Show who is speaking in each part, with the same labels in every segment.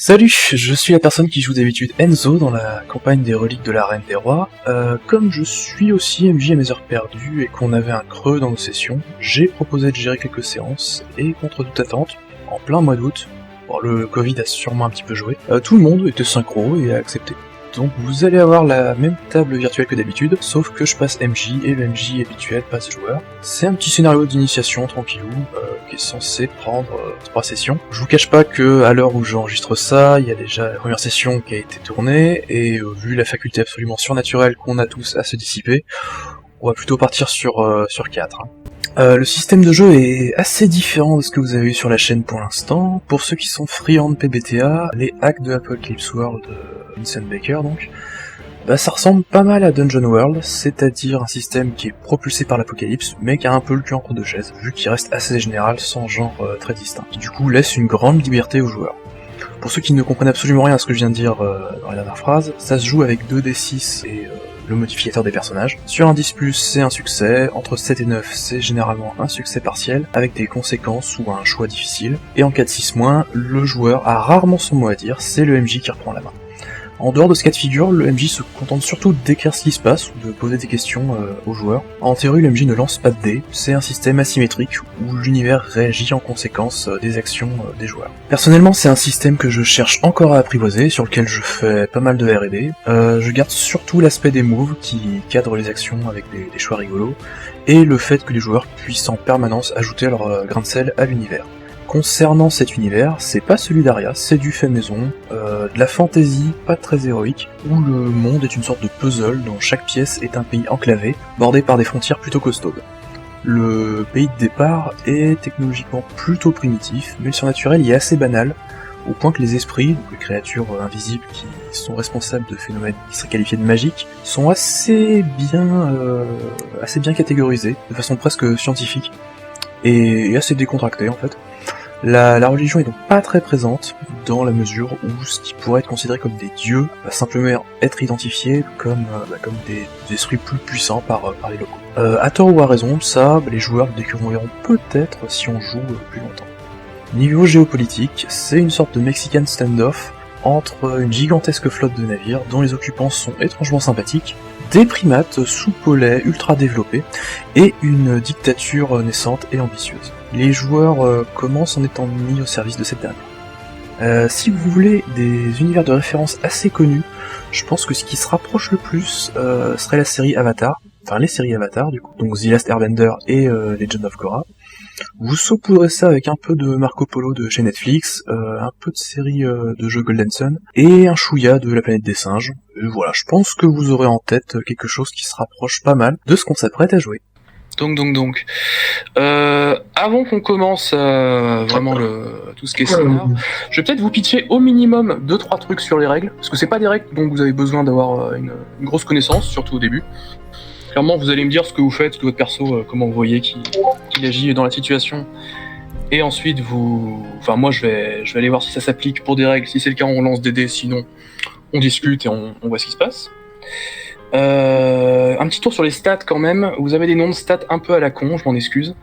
Speaker 1: Salut, je suis la personne qui joue d'habitude Enzo dans la campagne des reliques de la Reine des Rois. Comme je suis aussi MJ à mes heures perdues et qu'on avait un creux dans nos sessions, j'ai proposé de gérer quelques séances, et contre toute attente, en plein mois d'août, bon, le Covid a sûrement un petit peu joué, tout le monde était synchro et a accepté. Donc vous allez avoir la même table virtuelle que d'habitude, sauf que je passe MJ et le MJ habituel passe joueur. C'est un petit scénario d'initiation tranquillou, qui est censé prendre 3 sessions. Je vous cache pas que à l'heure où j'enregistre ça, il y a déjà la première session qui a été tournée, et vu la faculté absolument surnaturelle qu'on a tous à se dissiper, on va plutôt partir sur 4. Le système de jeu est assez différent de ce que vous avez eu sur la chaîne pour l'instant. Pour ceux qui sont friands de PBTA, les hacks de Apocalypse World Vincent Baker donc, ça ressemble pas mal à Dungeon World, c'est-à-dire un système qui est propulsé par l'apocalypse, mais qui a un peu le cul entre deux chaises, vu qu'il reste assez général sans genre très distinct, qui du coup laisse une grande liberté aux joueurs. Pour ceux qui ne comprennent absolument rien à ce que je viens de dire dans la dernière phrase, ça se joue avec 2d6 et le modificateur des personnages. Sur un 10+, c'est un succès, entre 7 et 9, c'est généralement un succès partiel, avec des conséquences ou un choix difficile, et en 4-6-, le joueur a rarement son mot à dire, c'est le MJ qui reprend la main. En dehors de ce cas de figure, le MJ se contente surtout d'écrire ce qui se passe ou de poser des questions aux joueurs. En théorie, le MJ ne lance pas de dés, c'est un système asymétrique où l'univers réagit en conséquence des actions des joueurs. Personnellement, c'est un système que je cherche encore à apprivoiser, sur lequel je fais pas mal de R&D. Je garde surtout l'aspect des moves qui cadrent les actions avec des choix rigolos, et le fait que les joueurs puissent en permanence ajouter leur grain de sel à l'univers. Concernant cet univers, c'est pas celui d'Aria, c'est du fait maison, de la fantasy pas très héroïque, où le monde est une sorte de puzzle dont chaque pièce est un pays enclavé, bordé par des frontières plutôt costaudes. Le pays de départ est technologiquement plutôt primitif, mais le surnaturel y est assez banal, au point que les esprits, donc les créatures invisibles qui sont responsables de phénomènes qui seraient qualifiés de magiques, sont assez bien catégorisés, de façon presque scientifique, et assez décontractée en fait. La religion est donc pas très présente, dans la mesure où ce qui pourrait être considéré comme des dieux va simplement être identifié comme des esprits plus puissants par les locaux. À tort ou à raison, ça, les joueurs le découvriront peut-être si on joue plus longtemps. Niveau géopolitique, c'est une sorte de Mexican standoff entre une gigantesque flotte de navires dont les occupants sont étrangement sympathiques, des primates sous-polais ultra développés, et une dictature naissante et ambitieuse. Les joueurs commencent en étant mis au service de cette dernière. Si vous voulez des univers de référence assez connus, je pense que ce qui se rapproche le plus serait la série Avatar, enfin les séries Avatar du coup, donc The Last Airbender et Legend of Korra. Vous saupoudrez ça avec un peu de Marco Polo de chez Netflix, un peu de série de jeux Golden Sun, et un chouïa de la planète des singes. Et voilà, je pense que vous aurez en tête quelque chose qui se rapproche pas mal de ce qu'on s'apprête à jouer.
Speaker 2: Donc, avant qu'on commence vraiment tout ce qui est scénar, je vais peut-être vous pitcher au minimum 2-3 trucs sur les règles, parce que c'est pas des règles dont vous avez besoin d'avoir une grosse connaissance, surtout au début. Clairement, vous allez me dire ce que vous faites, ce que votre perso, comment vous voyez qu'il agit dans la situation, et ensuite moi je vais aller voir si ça s'applique pour des règles. Si c'est le cas, on lance des dés, sinon on discute et on voit ce qui se passe. Un petit tour sur les stats quand même. Vous avez des noms de stats un peu à la con, je m'en excuse.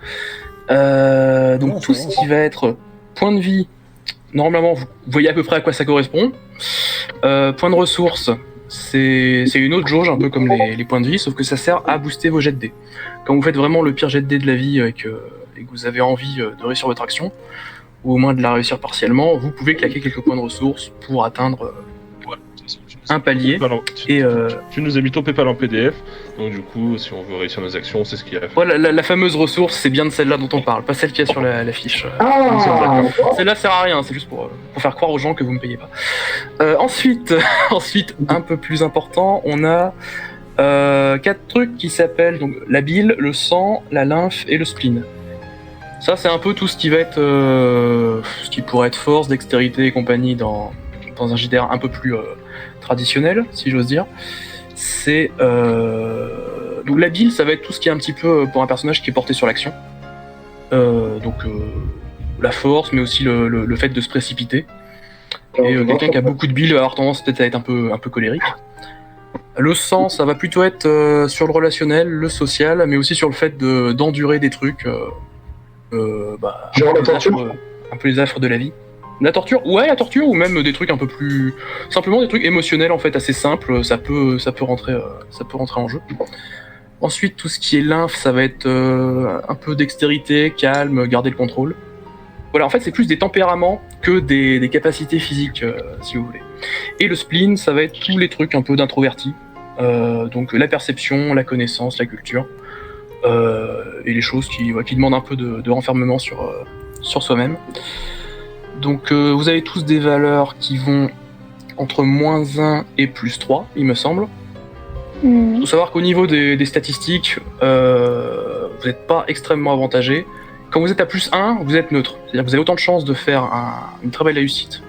Speaker 2: Donc tout ce qui va être point de vie, normalement vous voyez à peu près à quoi ça correspond. Point de ressources, c'est une autre jauge, un peu comme les points de vie, sauf que ça sert à booster vos jets de dés. Quand vous faites vraiment le pire jet de dés de la vie et que vous avez envie de réussir votre action, ou au moins de la réussir partiellement, vous pouvez claquer quelques points de ressources pour atteindre un palier.
Speaker 3: Tu nous as mis ton PayPal en PDF, donc du coup, si on veut réussir nos actions, c'est ce qu'il y a.
Speaker 2: Voilà, la fameuse ressource, c'est bien de celle-là dont on parle, pas celle qu'il y a sur la fiche. Celle-là sert à rien, c'est juste pour faire croire aux gens que vous me payez pas. Ensuite, un peu plus important, on a 4 trucs qui s'appellent donc la bile, le sang, la lymphe et le spleen. Ça, c'est un peu tout ce qui va être, ce qui pourrait être force, dextérité et compagnie dans un JDR un peu plus traditionnel, si j'ose dire. C'est donc la bile, ça va être tout ce qui est un petit peu pour un personnage qui est porté sur l'action. La force, mais aussi le fait de se précipiter. Et quelqu'un qui a beaucoup de bile va avoir tendance peut-être à être un peu colérique. Le sang, ça va plutôt être sur le relationnel, le social, mais aussi sur le fait d'endurer des trucs, un peu les affres de la vie. La torture, ou même des trucs un peu plus... Simplement des trucs émotionnels, en fait, assez simples, ça peut rentrer en jeu. Ensuite, tout ce qui est lymphe, ça va être un peu dextérité, calme, garder le contrôle. Voilà, en fait, c'est plus des tempéraments que des capacités physiques, si vous voulez. Et le spleen, ça va être tous les trucs un peu d'introverti. Donc la perception, la connaissance, la culture. Et les choses qui demandent un peu de renfermement sur soi-même. Donc vous avez tous des valeurs qui vont entre -1 et +3, il me semble. Il faut savoir qu'au niveau des statistiques, vous n'êtes pas extrêmement avantagé. Quand vous êtes à +1, vous êtes neutre. C'est-à-dire que vous avez autant de chances de faire une très belle réussite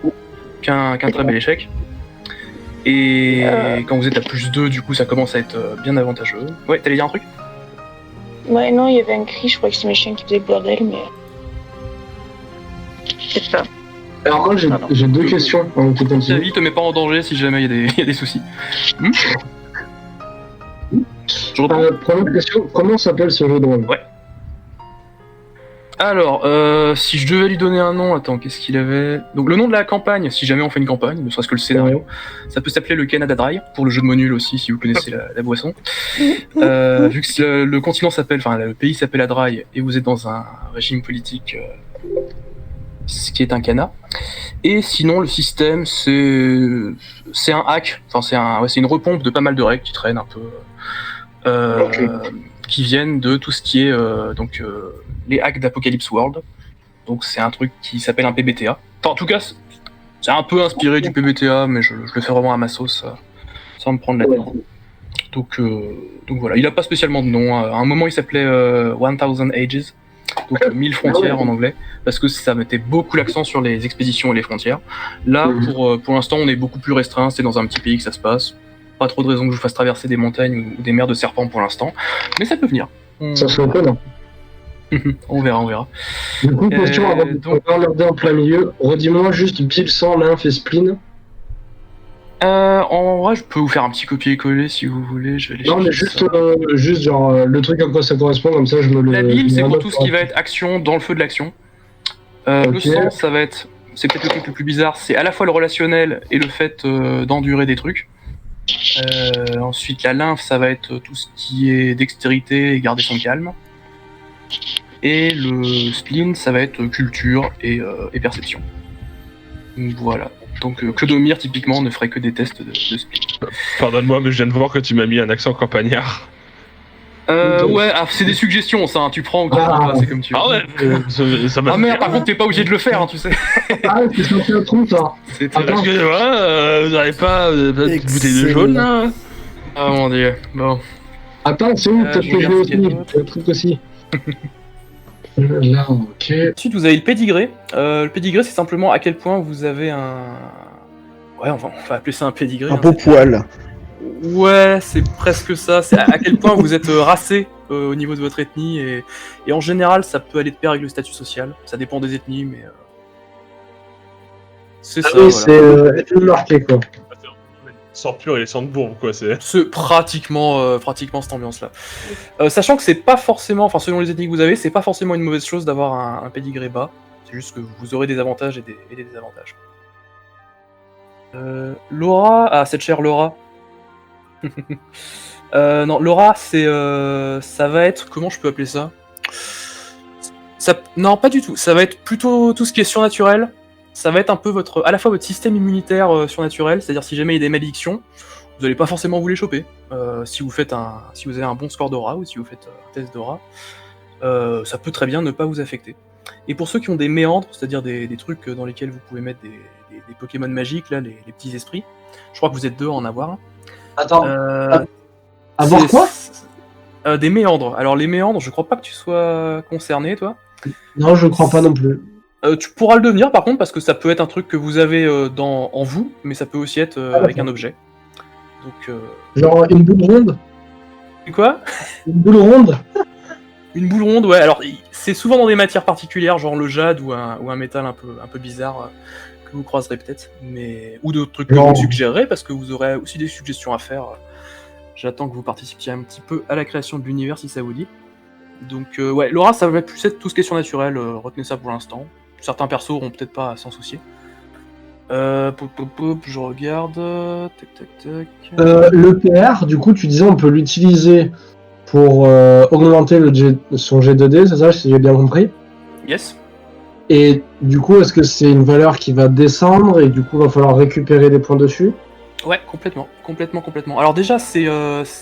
Speaker 2: qu'un très bel échec. Et quand vous êtes à +2, du coup, ça commence à être bien avantageux. Ouais, t'allais dire un truc ?
Speaker 4: Ouais, non, il y avait un cri, je crois que c'est mes chiens qui faisaient le bordel, mais... C'est ça.
Speaker 5: Alors moi j'ai deux questions avant que tu
Speaker 2: Ta
Speaker 5: continues.
Speaker 2: vie te met pas en danger si jamais il y a des soucis. Je reprends.
Speaker 5: Première question, comment s'appelle ce jeu de rôle?
Speaker 2: Ouais. Alors, si je devais lui donner un nom, attends, qu'est-ce qu'il avait ? Donc le nom de la campagne, si jamais on fait une campagne, ne serait-ce que le scénario, ça peut s'appeler le Canada Dry, pour le jeu de mots nul aussi, si vous connaissez la boisson. Vu que le continent s'appelle, enfin le pays s'appelle la Dry, et vous êtes dans un régime politique ce qui est un cana. Et sinon, le système, c'est un hack, enfin c'est une repompe de pas mal de règles qui traînent un peu, qui viennent de tout ce qui est les hacks d'Apocalypse World. Donc c'est un truc qui s'appelle un PBTA. Enfin, en tout cas, c'est un peu inspiré du PBTA, mais je le fais vraiment à ma sauce, sans me prendre la tête. Donc voilà, il a pas spécialement de nom. À un moment, il s'appelait 1000 Ages. Donc 1000 frontières en anglais, parce que ça mettait beaucoup l'accent sur les expéditions et les frontières. Là, pour l'instant, on est beaucoup plus restreint, c'est dans un petit pays que ça se passe. Pas trop de raison que je vous fasse traverser des montagnes ou des mers de serpents pour l'instant, mais ça peut venir.
Speaker 5: Ça serait étonnant.
Speaker 2: On verra.
Speaker 5: Du coup, question avant de regarder en plein milieu, redis-moi juste bile, sang, lymphe et spleen.
Speaker 2: En vrai, je peux vous faire un petit copier-coller si vous voulez. Je vais
Speaker 5: Non, mais juste genre le truc à quoi ça correspond, comme ça je me le.
Speaker 2: La bile, c'est pour tout ce qui va être action dans le feu de l'action. Le sang, ça va être. C'est peut-être le truc le plus bizarre, c'est à la fois le relationnel et le fait d'endurer des trucs. Ensuite, la lymphe, ça va être tout ce qui est dextérité et garder son calme. Et le spleen, ça va être culture et perception. Donc, voilà. Donc Clodomir, typiquement, ne ferait que des tests de spleen.
Speaker 3: Pardonne-moi, mais je viens de voir que tu m'as mis un accent campagnard.
Speaker 2: Ouais, c'est des suggestions, ça. Hein. Tu prends ou tu prends pas, c'est comme tu veux.
Speaker 3: Ah ouais, ça m'a
Speaker 2: Ah merde, par contre, t'es pas obligé de le faire, hein, tu sais.
Speaker 5: Ah, c'est sorti un trou, ça.
Speaker 3: Excusez-moi, vous n'avez pas une bouteille de jaune, là?
Speaker 2: Ah mon dieu, bon.
Speaker 5: Attends, c'est où? Peut-être que je l'ai aussi. Le truc aussi. Là, ok.
Speaker 2: Ensuite, vous avez le pédigré. Le pédigré, c'est simplement à quel point vous avez un... Ouais, on va appeler ça un pédigré.
Speaker 6: Un beau poil.
Speaker 2: Ouais, c'est presque ça. C'est à quel point vous êtes racé au niveau de votre ethnie. Et en général, ça peut aller de pair avec le statut social. Ça dépend des ethnies, mais... C'est ça,
Speaker 5: Oui,
Speaker 2: voilà.
Speaker 5: c'est marqué, quoi.
Speaker 3: Sang pur et les sangs de bourbe, quoi, c'est
Speaker 2: pratiquement cette ambiance-là. Sachant que c'est pas forcément, enfin selon les ethnies que vous avez, c'est pas forcément une mauvaise chose d'avoir un pédigré bas. C'est juste que vous aurez des avantages et des désavantages. Laura, cette chère Laura. Non, Laura, ça va être, comment je peux appeler ça ? Non, pas du tout. Ça va être plutôt tout ce qui est surnaturel. Ça va être un peu à la fois votre système immunitaire surnaturel, c'est-à-dire si jamais il y a des malédictions, vous n'allez pas forcément vous les choper. Si vous avez un bon score d'aura ou si vous faites un test d'aura, ça peut très bien ne pas vous affecter. Et pour ceux qui ont des méandres, c'est-à-dire des trucs dans lesquels vous pouvez mettre des Pokémon magiques, là, les petits esprits, je crois que vous êtes 2 à en avoir.
Speaker 5: Attends. Avoir quoi?
Speaker 2: Des méandres. Alors les méandres, je crois pas que tu sois concerné, toi.
Speaker 5: Non, je crois pas non plus.
Speaker 2: Tu pourras le devenir par contre parce que ça peut être un truc que vous avez en vous, mais ça peut aussi être avec un objet. Donc,
Speaker 5: genre une boule ronde?
Speaker 2: C'est quoi?
Speaker 5: Une boule ronde?
Speaker 2: Une boule ronde, ouais. Alors c'est souvent dans des matières particulières, genre le jade ou un métal un peu bizarre que vous croiserez peut-être, ou d'autres trucs que vous me suggérerez parce que vous aurez aussi des suggestions à faire. J'attends que vous participiez un petit peu à la création de l'univers si ça vous dit. Donc ouais, Laura, ça va plus être tout ce qui est surnaturel, retenez ça pour l'instant. Certains persos auront peut-être pas à s'en soucier. Je regarde. Tac, tac, tac.
Speaker 5: Le PR, du coup, tu disais on peut l'utiliser pour augmenter son G2D, c'est ça, si j'ai bien compris?
Speaker 2: Yes.
Speaker 5: Et du coup, est-ce que c'est une valeur qui va descendre et du coup, va falloir récupérer des points dessus?
Speaker 2: Ouais, complètement. Alors déjà, c'est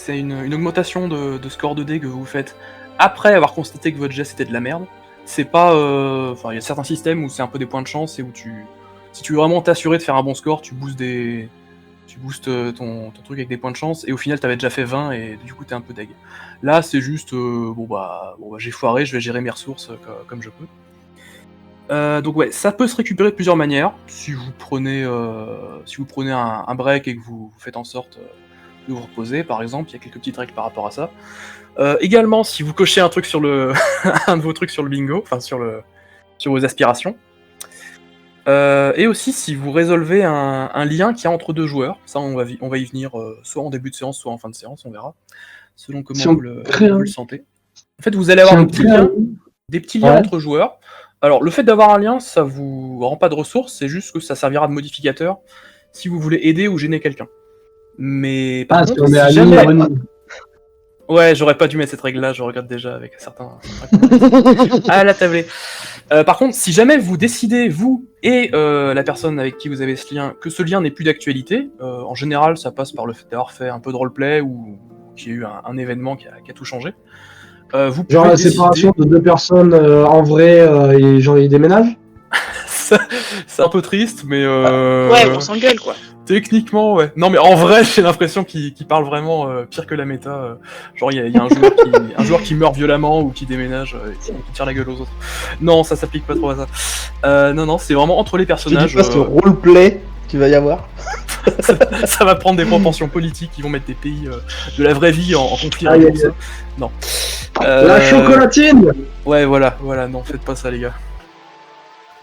Speaker 2: une augmentation de score de dés que vous faites après avoir constaté que votre jet c'était de la merde. C'est pas... Enfin, il y a certains systèmes où c'est un peu des points de chance et où si tu veux vraiment t'assurer de faire un bon score, tu boostes ton truc avec des points de chance, et au final t'avais déjà fait 20 et du coup t'es un peu deg. Là c'est juste, bon bah j'ai foiré, je vais gérer mes ressources comme je peux. Donc ouais, ça peut se récupérer de plusieurs manières. Si vous prenez un break et que vous faites en sorte de vous reposer, par exemple, il y a quelques petites règles par rapport à ça. Également, si vous cochez un truc sur le un de vos trucs sur le bingo, enfin sur vos aspirations. Et aussi si vous résolvez un lien qu'il y a entre deux joueurs, ça on va y venir soit en début de séance, soit en fin de séance, on verra, selon comment vous le sentez. En fait, vous allez avoir des petits liens entre joueurs. Alors, le fait d'avoir un lien, ça vous rend pas de ressources, c'est juste que ça servira de modificateur si vous voulez aider ou gêner quelqu'un. Mais par contre, si jamais... Ouais, j'aurais pas dû mettre cette règle-là, je regarde déjà avec certains... Ah, la tablée. Par contre, si jamais vous décidez, vous et la personne avec qui vous avez ce lien, que ce lien n'est plus d'actualité, en général, ça passe par le fait d'avoir fait un peu de roleplay ou qu'il y a eu un événement qui a tout changé. Vous pouvez
Speaker 5: genre la
Speaker 2: décider...
Speaker 5: séparation de deux personnes en vrai et genre ils déménagent?
Speaker 2: C'est un peu triste, mais...
Speaker 4: Ouais, on s'engueule, quoi.
Speaker 2: Techniquement, ouais. Non, mais en vrai, j'ai l'impression qu'il parle vraiment pire que la méta. Genre, il y a un joueur qui meurt violemment ou qui déménage et qui tire la gueule aux autres. Non, ça s'applique pas trop à ça. Non, c'est vraiment entre les personnages.
Speaker 6: Tu dis pas ce roleplay qu'il va y avoir.
Speaker 2: ça va prendre des proportions politiques, ils vont mettre des pays de la vraie vie en conflit. Ça. Non.
Speaker 5: La chocolatine.
Speaker 2: Ouais, voilà, non, faites pas ça, les gars.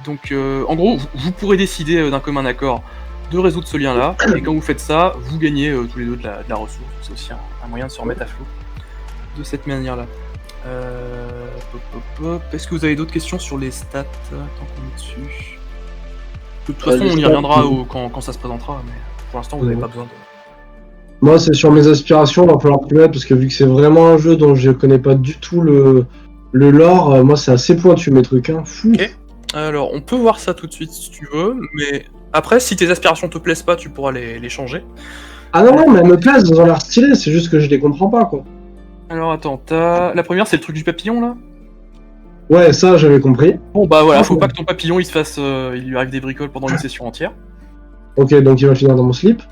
Speaker 2: Donc, en gros, vous pourrez décider d'un commun accord de résoudre ce lien-là, et quand vous faites ça, vous gagnez tous les deux de la ressource. C'est aussi un moyen de se remettre à flot de cette manière-là. Est-ce que vous avez d'autres questions sur les stats tant qu'on est dessus? De toute façon, on y reviendra quand ça se présentera, mais pour l'instant, vous n'avez pas besoin de...
Speaker 5: Moi, c'est sur mes aspirations, il va falloir plus mettre, parce que vu que c'est vraiment un jeu dont je connais pas du tout le lore, moi, c'est assez pointu mes trucs. Hein. Fou.
Speaker 2: Ok. Alors, on peut voir ça tout de suite si tu veux, mais après, si tes aspirations te plaisent pas, tu pourras les changer.
Speaker 5: Ah non, mais elles me plaisent, elles ont l'air stylées, c'est juste que je les comprends pas, quoi.
Speaker 2: Alors, attends, la première, c'est le truc du papillon, là?
Speaker 5: Ouais, ça, j'avais compris.
Speaker 2: Bon, bah voilà, faut pas que ton papillon, il lui arrive des bricoles pendant une session entière.
Speaker 5: Ok, donc il va finir dans mon slip.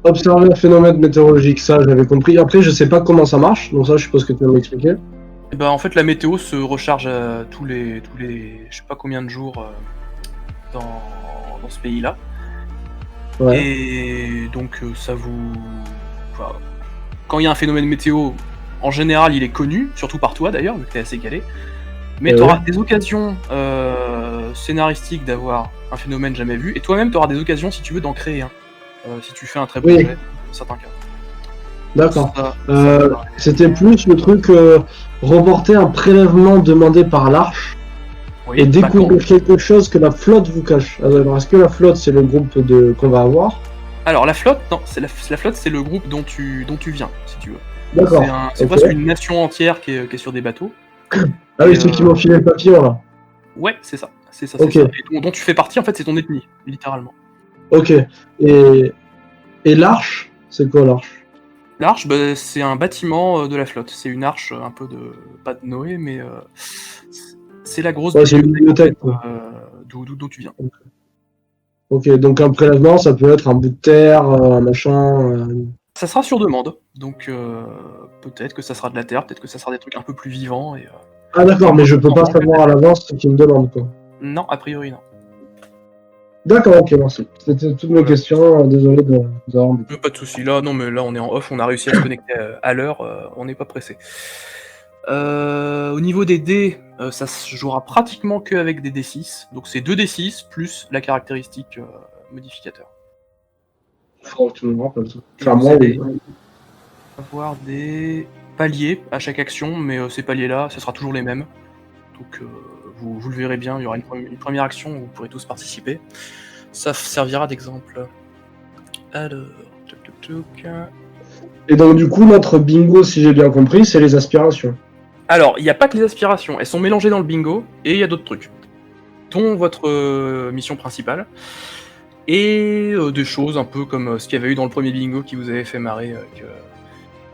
Speaker 5: Observer un phénomène météorologique, ça, j'avais compris. Après, je sais pas comment ça marche, donc ça, je suppose que tu vas m'expliquer.
Speaker 2: Et bah, en fait, la météo se recharge tous les je sais pas combien de jours dans ce pays-là.
Speaker 5: Ouais.
Speaker 2: Et donc, ça vous... Enfin, quand il y a un phénomène météo, en général, il est connu, surtout par toi d'ailleurs, vu que t'es assez calé. Mais tu auras des occasions scénaristiques d'avoir un phénomène jamais vu, et toi-même, tu auras des occasions, si tu veux, d'en créer un. Si tu fais un très bon projet, dans certains cas.
Speaker 5: D'accord. C'était plus le truc reporter un prélèvement demandé par l'Arche et découvrir quelque chose que la flotte vous cache. Alors, est-ce que la flotte, c'est le groupe qu'on va avoir?
Speaker 2: Alors, la flotte, non, la flotte, c'est le groupe dont tu viens, si tu veux.
Speaker 5: D'accord.
Speaker 2: C'est presque une nation entière qui est sur des bateaux.
Speaker 5: Ah oui, ceux qui m'ont filé le papillon, là.
Speaker 2: Ouais, c'est ça. C'est ça.
Speaker 5: Ok.
Speaker 2: Et dont tu fais partie, en fait, c'est ton ethnie, littéralement.
Speaker 5: Ok. Et l'arche, c'est quoi l'arche?
Speaker 2: L'arche, bah, c'est un bâtiment de la flotte. C'est une arche un peu de... pas de Noé, mais c'est la grosse
Speaker 5: bibliothèque
Speaker 2: d'où tu viens.
Speaker 5: Ok, donc un prélèvement, ça peut être un bout de terre, un machin...
Speaker 2: Ça sera sur demande, donc peut-être que ça sera de la terre, peut-être que ça sera des trucs un peu plus vivants. Et,
Speaker 5: Ah d'accord, mais je peux pas savoir à l'avance ce qu'ils me demandent, quoi.
Speaker 2: Non, a priori non.
Speaker 5: D'accord, ok, merci. C'était toutes mes questions, désolé de vous avoir embêté.
Speaker 2: Pas de soucis, là on est en off, on a réussi à se connecter à l'heure, on n'est pas pressé. Au niveau des dés, ça se jouera pratiquement que avec des D6, donc c'est 2 D6 plus la caractéristique modificateur.
Speaker 5: Faut que tu me rappelles ça.
Speaker 2: Enfin, moi, avoir des paliers à chaque action, mais ces paliers-là, ce sera toujours les mêmes. Donc vous le verrez bien, il y aura une première action où vous pourrez tous participer. Ça servira d'exemple. Alors,
Speaker 5: Et donc du coup, notre bingo, si j'ai bien compris, c'est les aspirations.
Speaker 2: Alors, il n'y a pas que les aspirations, elles sont mélangées dans le bingo, et il y a d'autres trucs, dont votre mission principale, et des choses un peu comme ce qu'il y avait eu dans le premier bingo qui vous avait fait marrer,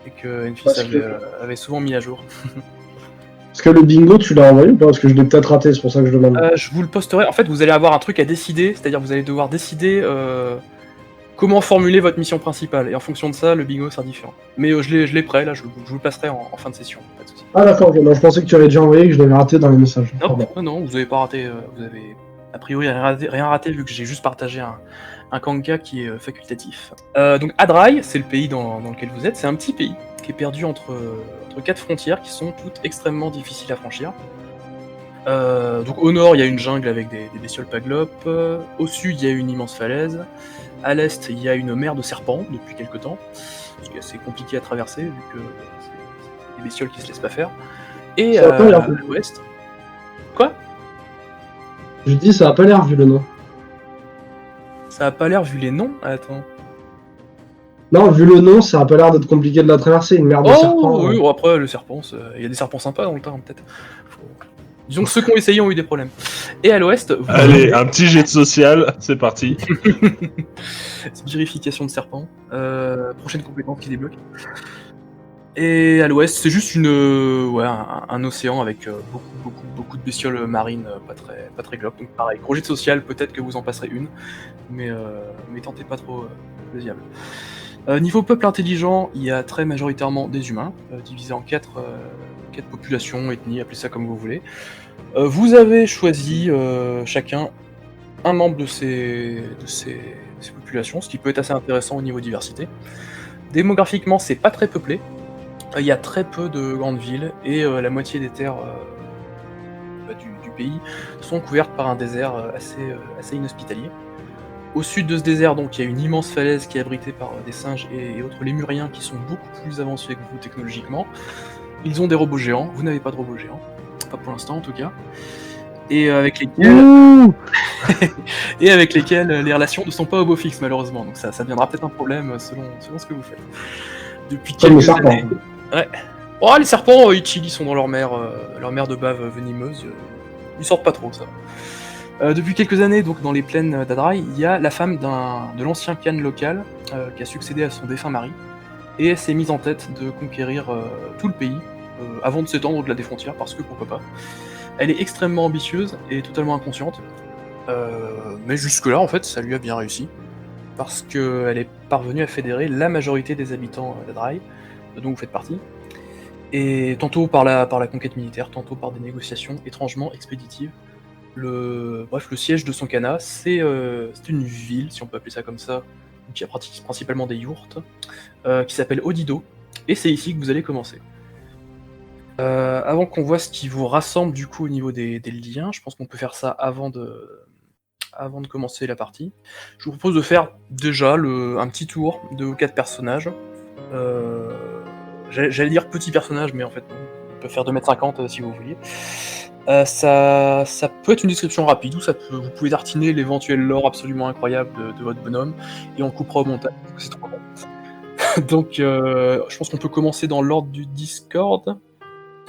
Speaker 2: et que Enfis avait souvent mis à jour.
Speaker 5: Est-ce que le bingo, tu l'as envoyé ou pas? Parce que je l'ai peut-être raté, c'est pour ça que je demande.
Speaker 2: Je vous le posterai. En fait, vous allez avoir un truc à décider, c'est-à-dire vous allez devoir décider comment formuler votre mission principale, et en fonction de ça, le bingo sera différent. Mais je l'ai prêt, là, je vous le passerai en fin de session, pas de soucis.
Speaker 5: Ah d'accord, ok. Non, je pensais que tu avais déjà envoyé et que je l'avais raté dans les messages.
Speaker 2: Non, vous avez pas raté, vous avez a priori rien raté vu que j'ai juste partagé un Kanka qui est facultatif. Donc Adrai, c'est le pays dans lequel vous êtes, c'est un petit pays qui est perdu entre 4 frontières qui sont toutes extrêmement difficiles à franchir. Donc au nord, il y a une jungle avec des bestioles paglopes, au sud, il y a une immense falaise, à l'est, il y a une mer de serpents depuis quelque temps, ce qui est assez compliqué à traverser vu que c'est des bestioles qui se laissent pas faire. Et à l'ouest... Quoi?
Speaker 5: Je dis, ça a pas l'air vu le nom.
Speaker 2: Ça a pas l'air vu les noms? Attends.
Speaker 5: Non, vu le nom, ça a pas l'air d'être compliqué de la traverser, une mer de serpents.
Speaker 2: Oui, bon, après, le serpent, il y a des serpents sympas dans le temps, peut-être. Disons que ceux qui ont essayé ont eu des problèmes. Et à l'ouest...
Speaker 3: Allez, un petit jet de social, c'est parti.
Speaker 2: Vérification de serpent. Prochaine compétence qui débloque. Et à l'ouest, c'est juste un océan avec beaucoup de bestioles marines pas très globes. Donc pareil, gros jet de social, peut-être que vous en passerez une, mais tentez pas trop le diable. Niveau peuple intelligent, il y a très majoritairement des humains, divisés en 4 populations, ethnies, appelez ça comme vous voulez. Vous avez choisi chacun un membre de ces populations, ce qui peut être assez intéressant au niveau diversité. Démographiquement, c'est pas très peuplé. Il y a très peu de grandes villes et la moitié des terres du pays sont couvertes par un désert assez inhospitalier. Au sud de ce désert, donc, il y a une immense falaise qui est abritée par des singes et autres lémuriens qui sont beaucoup plus avancés que vous technologiquement. Ils ont des robots géants, vous n'avez pas de robots géants, pas pour l'instant en tout cas. Et avec lesquels les relations ne sont pas au beau fixe malheureusement, donc ça deviendra peut-être un problème selon ce que vous faites. Depuis quelques années. Ouais. Oh, les serpents, ils chillent, ils sont dans leur mer de bave venimeuse, ils sortent pas trop ça. Depuis quelques années, donc dans les plaines d'Adrai, il y a la femme de l'ancien khan local qui a succédé à son défunt mari, et elle s'est mise en tête de conquérir tout le pays avant de s'étendre au-delà des frontières, parce que pourquoi pas. Elle est extrêmement ambitieuse et totalement inconsciente, mais jusque-là, en fait, ça lui a bien réussi, parce qu'elle est parvenue à fédérer la majorité des habitants d'Adrai, dont vous faites partie, et tantôt par la conquête militaire, tantôt par des négociations étrangement expéditives. Le siège de son Khana, c'est une ville, si on peut appeler ça comme ça, qui a principalement des yourtes, qui s'appelle Odido, et c'est ici que vous allez commencer. Avant qu'on voit ce qui vous rassemble du coup au niveau des liens, je pense qu'on peut faire ça avant de commencer la partie. Je vous propose de faire déjà un petit tour de vos 4 personnages. J'allais dire petits personnages, mais en fait on peut faire 2m50 si vous vouliez. Ça peut être une description rapide, ou vous pouvez tartiner l'éventuel lore absolument incroyable de votre bonhomme, et on coupera au montage, parce que c'est trop long. Donc je pense qu'on peut commencer dans l'ordre du Discord.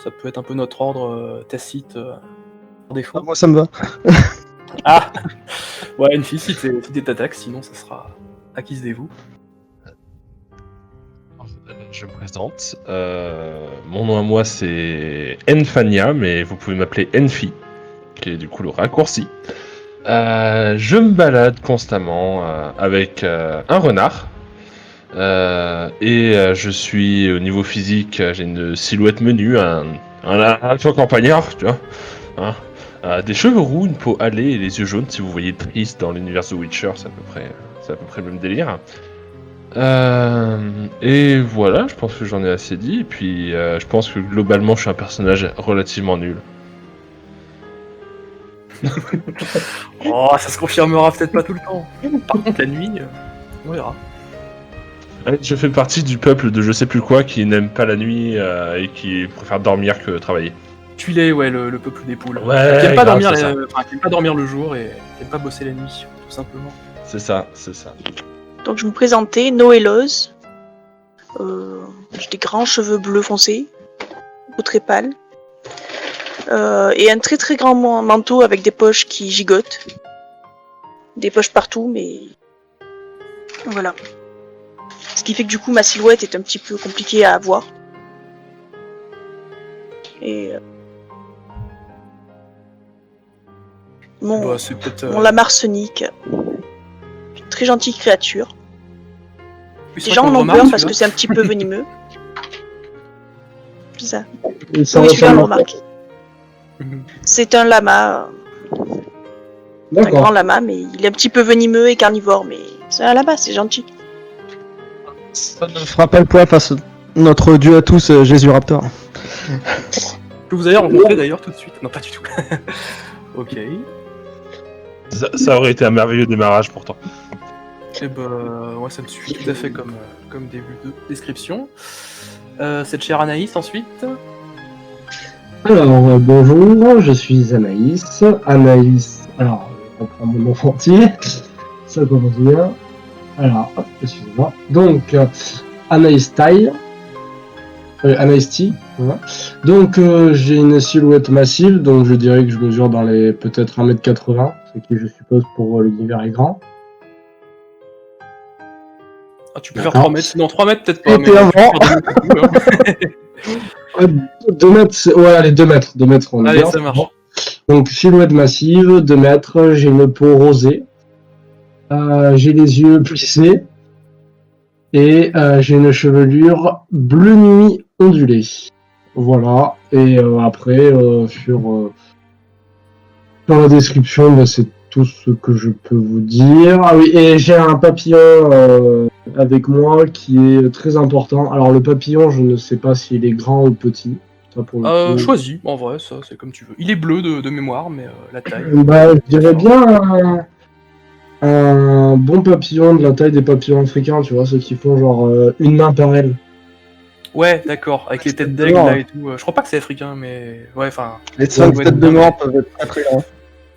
Speaker 2: Ça peut être un peu notre ordre tacite par défaut.
Speaker 6: Moi ça me va.
Speaker 2: Ah ouais, une fille, si t'es t'attaques, sinon ça sera acquise-vous.
Speaker 3: Je me présente. Mon nom à moi c'est Enfania, mais vous pouvez m'appeler Enfi, qui est du coup le raccourci. Je me balade constamment avec un renard. Je suis au niveau physique, j'ai une silhouette menue, un campagnard, tu vois. Hein, des cheveux roux, une peau hâlée et les yeux jaunes. Si vous voyez Triss dans l'univers de Witcher, c'est à peu près le même délire. Et voilà, je pense que j'en ai assez dit. Et puis, je pense que globalement, je suis un personnage relativement nul.
Speaker 2: Oh, ça se confirmera peut-être pas tout le temps. Par contre, la nuit, on verra.
Speaker 3: Je fais partie du peuple de je sais plus quoi qui n'aime pas la nuit et qui préfère dormir que travailler.
Speaker 2: Tuiler, ouais, le peuple des poules.
Speaker 3: Ouais,
Speaker 2: qui aime pas
Speaker 3: grave,
Speaker 2: dormir,
Speaker 3: c'est ça.
Speaker 2: qui aime pas dormir le jour et qui aime pas bosser la nuit, tout simplement.
Speaker 3: C'est ça, c'est ça.
Speaker 4: Donc je me présentais, Noé Loz. J'ai des grands cheveux bleus foncés, peau très pâle. Et un très très grand manteau avec des poches qui gigotent. Des poches partout, mais... Voilà. Ce qui fait que du coup ma silhouette est un petit peu compliquée à voir. Et...
Speaker 2: Bah, c'est peut-être.
Speaker 4: Mon lama arsenic. Une très gentille créature.
Speaker 2: Oui, c'est
Speaker 4: Les
Speaker 2: vrai
Speaker 4: gens
Speaker 2: qu'on
Speaker 4: en
Speaker 2: le
Speaker 4: ont
Speaker 2: remarque,
Speaker 4: peur parce
Speaker 2: celui-là.
Speaker 4: que c'est un petit peu venimeux. C'est ça.
Speaker 5: Et ça
Speaker 4: Oui, celui-là, on
Speaker 5: ressemble
Speaker 4: le
Speaker 5: à quoi?
Speaker 4: remarque.
Speaker 2: Mhm.
Speaker 4: C'est un lama, un grand
Speaker 5: D'accord.
Speaker 4: lama, mais il est un petit peu venimeux et carnivore, mais c'est un lama, c'est gentil.
Speaker 6: Ça ne fera pas le poids face à notre dieu à tous, Jésus Raptor.
Speaker 2: Que vous avez rencontré d'ailleurs tout de suite. Non, pas du tout. Ok.
Speaker 3: Ça aurait été un merveilleux démarrage pourtant.
Speaker 2: Et bah, ouais, ça me suffit tout à fait comme début de description. Cette chère Anaïs ensuite.
Speaker 5: Alors, bonjour, je suis Anaïs. Anaïs, alors, je reprends mon nom entier. Ça commence bien. Alors, hop, excusez-moi. Donc, Anaïs Taille. Anaïs T, voilà. Donc, j'ai une silhouette massive, donc je dirais que je mesure dans les peut-être 1m80, ce qui, je suppose, pour l'univers est grand.
Speaker 2: Ah, tu peux faire
Speaker 5: D'accord.
Speaker 2: 3 mètres. Non, 3 mètres peut-être pas.
Speaker 6: Et
Speaker 2: Mais
Speaker 6: t'es
Speaker 2: tu
Speaker 6: avant.
Speaker 2: peux faire 2 mètres, hein.
Speaker 5: 2 mètres, ouais, allez, 2 mètres. 2 mètres, on est
Speaker 2: Allez,
Speaker 5: bien.
Speaker 2: ça marche.
Speaker 5: Donc, silhouette massive, 2 mètres, j'ai une peau rosée, j'ai les yeux plissés, et j'ai une chevelure bleu nuit ondulée. Voilà, et après, sur la description, bah, c'est tout ce que je peux vous dire. Ah oui, et j'ai un papillon avec moi qui est très important. Alors, le papillon, je ne sais pas s'il est grand ou petit. Ça, pour le coup.
Speaker 2: Choisis, en vrai, ça c'est comme tu veux. Il est bleu de mémoire, mais la taille.
Speaker 5: Bah, je dirais bien un bon papillon de la taille des papillons africains, tu vois, ceux qui font genre une main par aile.
Speaker 2: Ouais, d'accord, avec les têtes d'aigle là et tout. Je crois pas que c'est africain, mais ouais, enfin,
Speaker 6: Les 5
Speaker 2: ouais,
Speaker 6: têtes de
Speaker 2: ouais.
Speaker 6: mort peuvent être très très grands.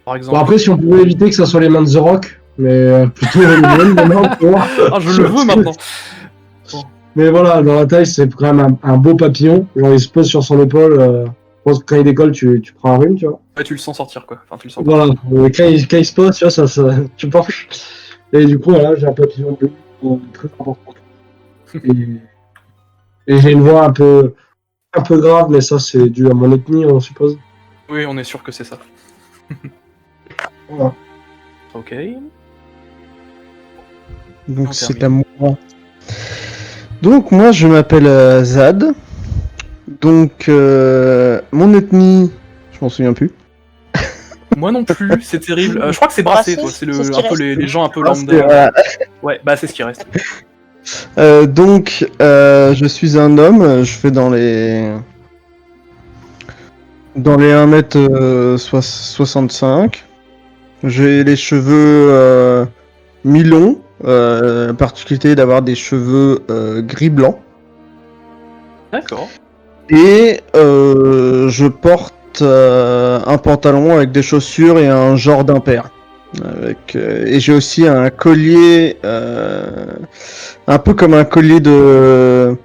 Speaker 2: par exemple.
Speaker 5: Bon, après, si on pouvait éviter que ça soit les mains de The Rock, mais plutôt les miennes maintenant, tu vois.
Speaker 2: Ah, je le veux maintenant.
Speaker 5: Mais voilà, dans la taille, c'est quand même un beau papillon. Genre, il se pose sur son épaule. Je pense que quand il décolle, tu prends un rhume, tu vois.
Speaker 2: Ouais, tu le sens sortir quoi. Enfin, tu le sens.
Speaker 5: Voilà, quand il se pose, tu vois, ça, tu penches. Et du coup, voilà, j'ai un papillon bleu très important. Et j'ai une voix un peu grave, mais ça, c'est dû à mon ethnie, on suppose.
Speaker 2: Oui, on est sûr que c'est ça.
Speaker 5: Voilà.
Speaker 2: Ok.
Speaker 6: Donc
Speaker 2: On
Speaker 6: c'est
Speaker 2: termine.
Speaker 6: à moi. Donc moi je m'appelle Zad. Donc mon ethnie, je m'en souviens plus.
Speaker 2: Moi non plus, c'est terrible. Je crois que c'est brassé, toi. C'est
Speaker 4: C'est ce qui
Speaker 2: un peu
Speaker 4: reste.
Speaker 2: les gens un peu
Speaker 6: Ah,
Speaker 2: lambda. Ouais, bah c'est ce qui reste.
Speaker 6: Donc je suis un homme, je fais dans les 1m65. J'ai les cheveux mi-longs, la particularité d'avoir des cheveux gris blanc.
Speaker 2: D'accord.
Speaker 6: Et je porte un pantalon avec des chaussures et un genre d'impair. Et j'ai aussi un collier, un peu comme un collier de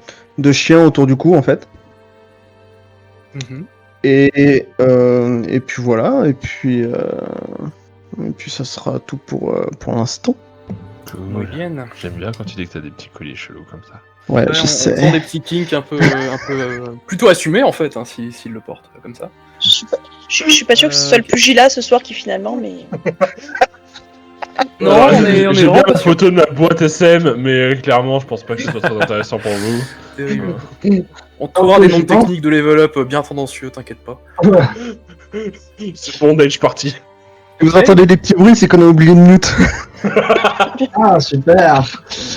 Speaker 6: chien autour du cou en fait.
Speaker 2: Mhm.
Speaker 6: Et puis voilà, et puis ça sera tout pour l'instant.
Speaker 2: Muy bien.
Speaker 3: J'aime bien quand tu dis que t'as des petits colliers chelous comme ça.
Speaker 6: Ouais,
Speaker 2: Ouais,
Speaker 6: je
Speaker 2: on
Speaker 6: sais.
Speaker 2: sent des petits kinks un peu plutôt assumés en fait, hein, s'ils le portent comme ça.
Speaker 4: Je suis pas sûr que ce soit le pugilat ce soir qui finalement, mais...
Speaker 2: Non,
Speaker 3: Alors,
Speaker 2: on est
Speaker 3: j'ai
Speaker 2: vraiment
Speaker 3: bien
Speaker 2: pas
Speaker 3: la
Speaker 2: sûr.
Speaker 3: photo de ma boîte SM, mais clairement, je pense pas que ce soit très intéressant pour vous.
Speaker 2: Terrible. On trouvera des noms de techniques de level up bien tendancieux, t'inquiète pas.
Speaker 3: C'est bon, Dage parti.
Speaker 6: Si vous entendez des petits bruits, c'est qu'on a oublié de mute.
Speaker 5: Ah, super.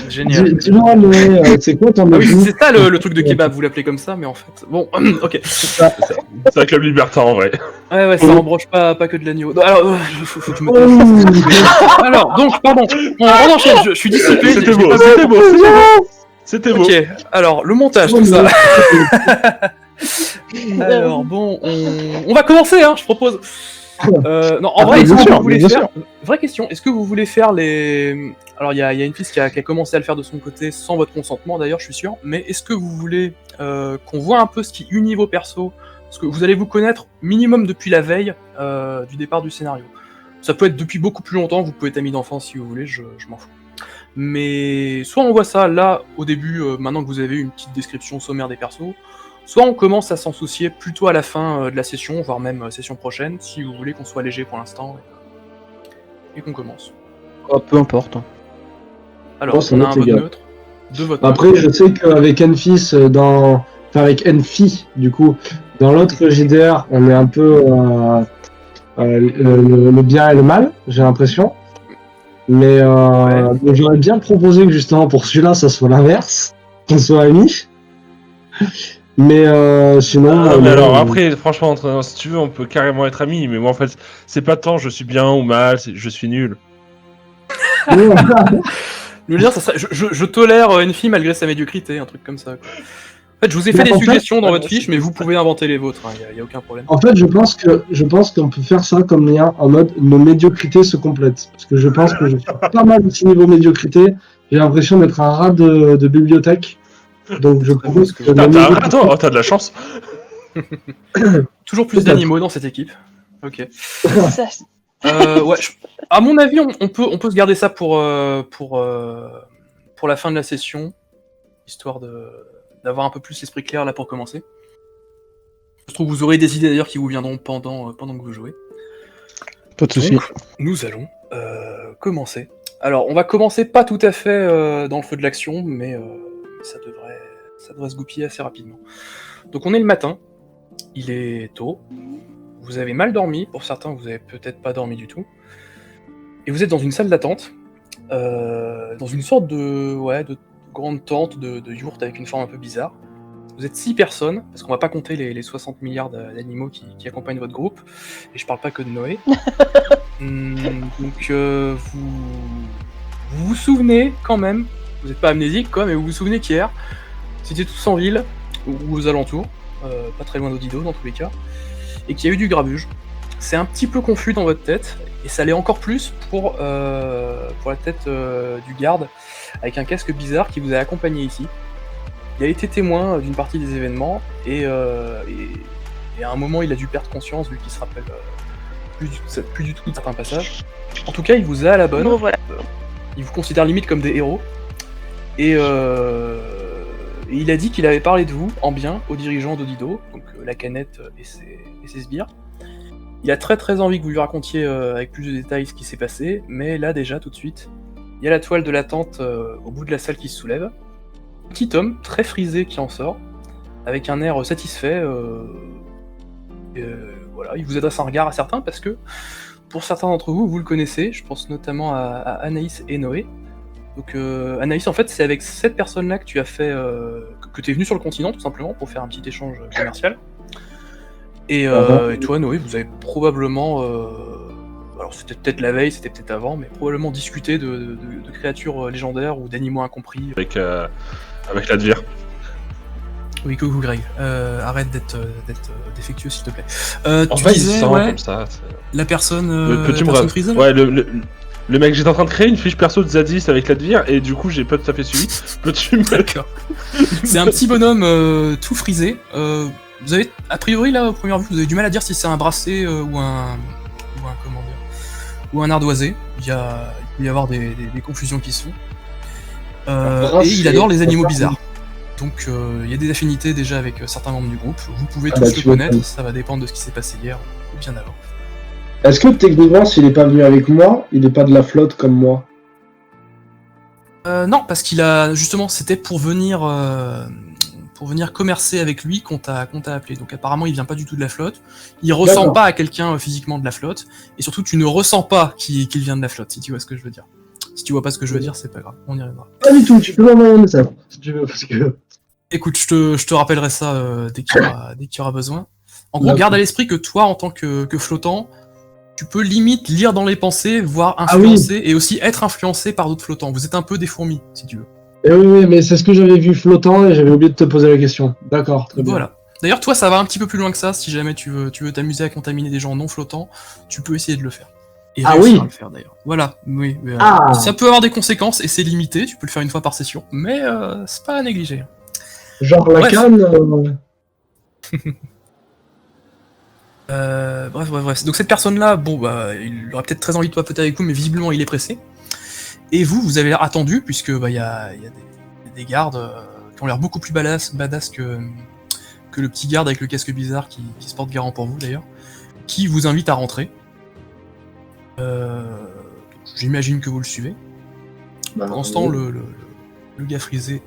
Speaker 2: Génial.
Speaker 5: Dis-moi, mais c'est quoi ton
Speaker 2: Ah oui,
Speaker 5: ethnie?
Speaker 2: c'est ça le truc de kebab, vous l'appelez comme ça, mais en fait. Bon, ok.
Speaker 3: C'est un club libertin en vrai.
Speaker 2: Ouais, ça embroche pas que de l'agneau. Non, alors, faut que je me taise. Alors, donc, pardon. On enchaîne, je suis dissipé.
Speaker 3: C'était
Speaker 2: j'ai
Speaker 3: beau,
Speaker 2: pas-
Speaker 3: c'était beau, c'était beau. C'était beau.
Speaker 2: Ok, alors, le montage, tout ça. Alors bon, on va commencer, hein, je propose. Non, en vrai,
Speaker 6: bien
Speaker 2: est-ce que
Speaker 6: sûr,
Speaker 2: vous voulez
Speaker 6: bien
Speaker 2: faire... Vraie question, est-ce que vous voulez faire les... Alors il y a une fille qui a commencé à le faire de son côté, sans votre consentement d'ailleurs, je suis sûr, mais est-ce que vous voulez qu'on voit un peu ce qui unit vos persos? Parce que vous allez vous connaître minimum depuis la veille du départ du scénario. Ça peut être depuis beaucoup plus longtemps, vous pouvez être amis d'enfance si vous voulez, je m'en fous. Mais soit on voit ça là, au début, maintenant que vous avez une petite description sommaire des persos, soit on commence à s'en soucier plutôt à la fin de la session, voire même session prochaine, si vous voulez qu'on soit léger pour l'instant, et qu'on commence.
Speaker 6: Peu importe.
Speaker 2: Alors,
Speaker 5: ça
Speaker 2: on a
Speaker 5: note
Speaker 2: un vote
Speaker 5: égal.
Speaker 2: neutre, deux votes
Speaker 5: Après,
Speaker 2: neutres.
Speaker 5: je sais qu'avec Enfis, enfin avec Enfi, du coup, dans l'autre JDR, on est un peu le bien et le mal, j'ai l'impression. Mais donc j'aurais bien proposé que justement pour celui-là, ça soit l'inverse, qu'on soit amis. Mais sinon.
Speaker 3: mais alors après, franchement, si tu veux, on peut carrément être amis. Mais moi, en fait, c'est pas tant je suis bien ou mal, je suis nul.
Speaker 2: Je veux dire, ça serait... je tolère une fille malgré sa médiocrité, un truc comme ça, quoi. En fait, je vous ai fait des suggestions dans votre fiche, mais vous pouvez inventer les vôtres, y a aucun problème.
Speaker 5: En fait, je pense qu'on peut faire ça comme lien en mode nos médiocrités se complètent. Parce que je pense que je suis pas mal aussi niveau médiocrité. J'ai l'impression d'être un rat de bibliothèque. Donc je propose que.
Speaker 3: T'as de la chance.
Speaker 2: Toujours plus d'animaux dans cette équipe. Ok.
Speaker 4: Ça,
Speaker 2: Ouais, à mon avis, on peut se garder ça pour la fin de la session, histoire d'avoir un peu plus l'esprit clair là pour commencer. Je trouve que vous aurez des idées d'ailleurs qui vous viendront pendant que vous jouez.
Speaker 6: Pas de soucis.
Speaker 2: Donc, nous allons commencer. Alors, on va commencer pas tout à fait dans le feu de l'action, mais ça devrait se goupiller assez rapidement. Donc, on est le matin, il est tôt, vous avez mal dormi, pour certains, vous avez peut-être pas dormi du tout, et vous êtes dans une salle d'attente, dans une sorte de grande tente de yourte avec une forme un peu bizarre. Vous êtes 6 personnes, parce qu'on va pas compter les 60 milliards d'animaux qui accompagnent votre groupe, et je parle pas que de Noé. Donc vous vous souvenez quand même, vous n'êtes pas amnésique quoi, mais vous vous souvenez qu'hier, vous étiez tous en ville, ou aux alentours, pas très loin d'Odido dans tous les cas, et qu'il y a eu du grabuge. C'est un petit peu confus dans votre tête, et ça l'est encore plus pour la tête du garde, avec un casque bizarre qui vous a accompagné ici. Il a été témoin d'une partie des événements, et à un moment il a dû perdre conscience vu qu'il se rappelle plus du tout de certains passages. En tout cas, il vous a à la bonne,
Speaker 4: bon, voilà.
Speaker 2: il vous considère limite comme des héros, et il a dit qu'il avait parlé de vous en bien aux dirigeants d'Odido, donc la canette et ses sbires. Il a très très envie que vous lui racontiez avec plus de détails ce qui s'est passé, mais là déjà tout de suite, il y a la toile de la tente au bout de la salle qui se soulève. Petit homme très frisé qui en sort, avec un air satisfait. Voilà, il vous adresse un regard à certains parce que pour certains d'entre vous, vous le connaissez. Je pense notamment à Anaïs et Noé. Donc Anaïs, en fait, c'est avec cette personne-là que tu as fait, que tu es venu sur le continent tout simplement pour faire un petit échange commercial. Et toi, Noé, vous avez probablement, alors c'était peut-être la veille, c'était peut-être avant, mais probablement discuté de créatures légendaires ou d'animaux incompris.
Speaker 3: Avec l'Advir.
Speaker 2: Oui, coucou Greg. Arrête d'être défectueux s'il te plaît.
Speaker 3: En
Speaker 2: Tu
Speaker 3: fait,
Speaker 2: disais,
Speaker 3: il sent
Speaker 2: ouais,
Speaker 3: comme ça.
Speaker 2: la personne,
Speaker 3: Peux-tu me
Speaker 2: personne frisée, là
Speaker 3: Ouais, le mec, j'étais en train de créer une fiche perso de Zadis avec l'Advir et du coup j'ai pas tout à fait suivi. Peux-tu me...
Speaker 2: D'accord. C'est un petit bonhomme tout frisé. Vous avez, a priori là, au premier vue, vous avez du mal à dire si c'est un brassé ou un comment dire, ou un ardoisé. Il peut y avoir des confusions qui se font. Et il adore les animaux bizarres. Donc il y a des affinités déjà avec certains membres du groupe. Vous pouvez tous le connaître, ça va dépendre de ce qui s'est passé hier ou bien avant.
Speaker 5: Est-ce que techniquement, s'il n'est pas venu avec moi, il n'est pas de la flotte comme moi?
Speaker 2: Non, parce qu'il a justement, c'était pour venir commercer avec lui qu'on t'a appelé. Donc apparemment, il vient pas du tout de la flotte. Il ressemble pas à quelqu'un physiquement de la flotte, et surtout, tu ne ressens pas qu'il vient de la flotte. Si tu vois ce que je veux dire. Si tu vois pas ce que je veux dire, c'est pas grave, on y reviendra.
Speaker 5: Pas du tout. Tu peux m'envoyer un message si tu veux, parce que.
Speaker 2: Écoute, je te rappellerai ça dès qu'il y aura besoin. En gros, garde à l'esprit que toi, en tant que flottant, tu peux limite lire dans les pensées, voire influencer, et aussi être influencé par d'autres flottants. Vous êtes un peu des fourmis, si tu veux.
Speaker 5: Oui, mais c'est ce que j'avais vu flottant et j'avais oublié de te poser la question. D'accord, très bien.
Speaker 2: Voilà.
Speaker 7: D'ailleurs, toi, ça va un petit peu plus loin que ça. Si jamais tu veux t'amuser à contaminer des gens non flottants, tu peux essayer de le faire. Et réussir à le faire d'ailleurs. Voilà, oui. Ça peut avoir des conséquences et c'est limité. Tu peux le faire une fois par session, mais c'est pas à négliger.
Speaker 5: Genre la canne.
Speaker 7: Bref. Donc cette personne-là, bon bah, il aurait peut-être très envie de papoter avec vous, mais visiblement il est pressé. Et vous avez l'air attendu, puisque bah y a des gardes qui ont l'air beaucoup plus badass que le petit garde avec le casque bizarre qui se porte garant pour vous d'ailleurs, qui vous invite à rentrer. J'imagine que vous le suivez. Pendant ce temps, le gars frisé.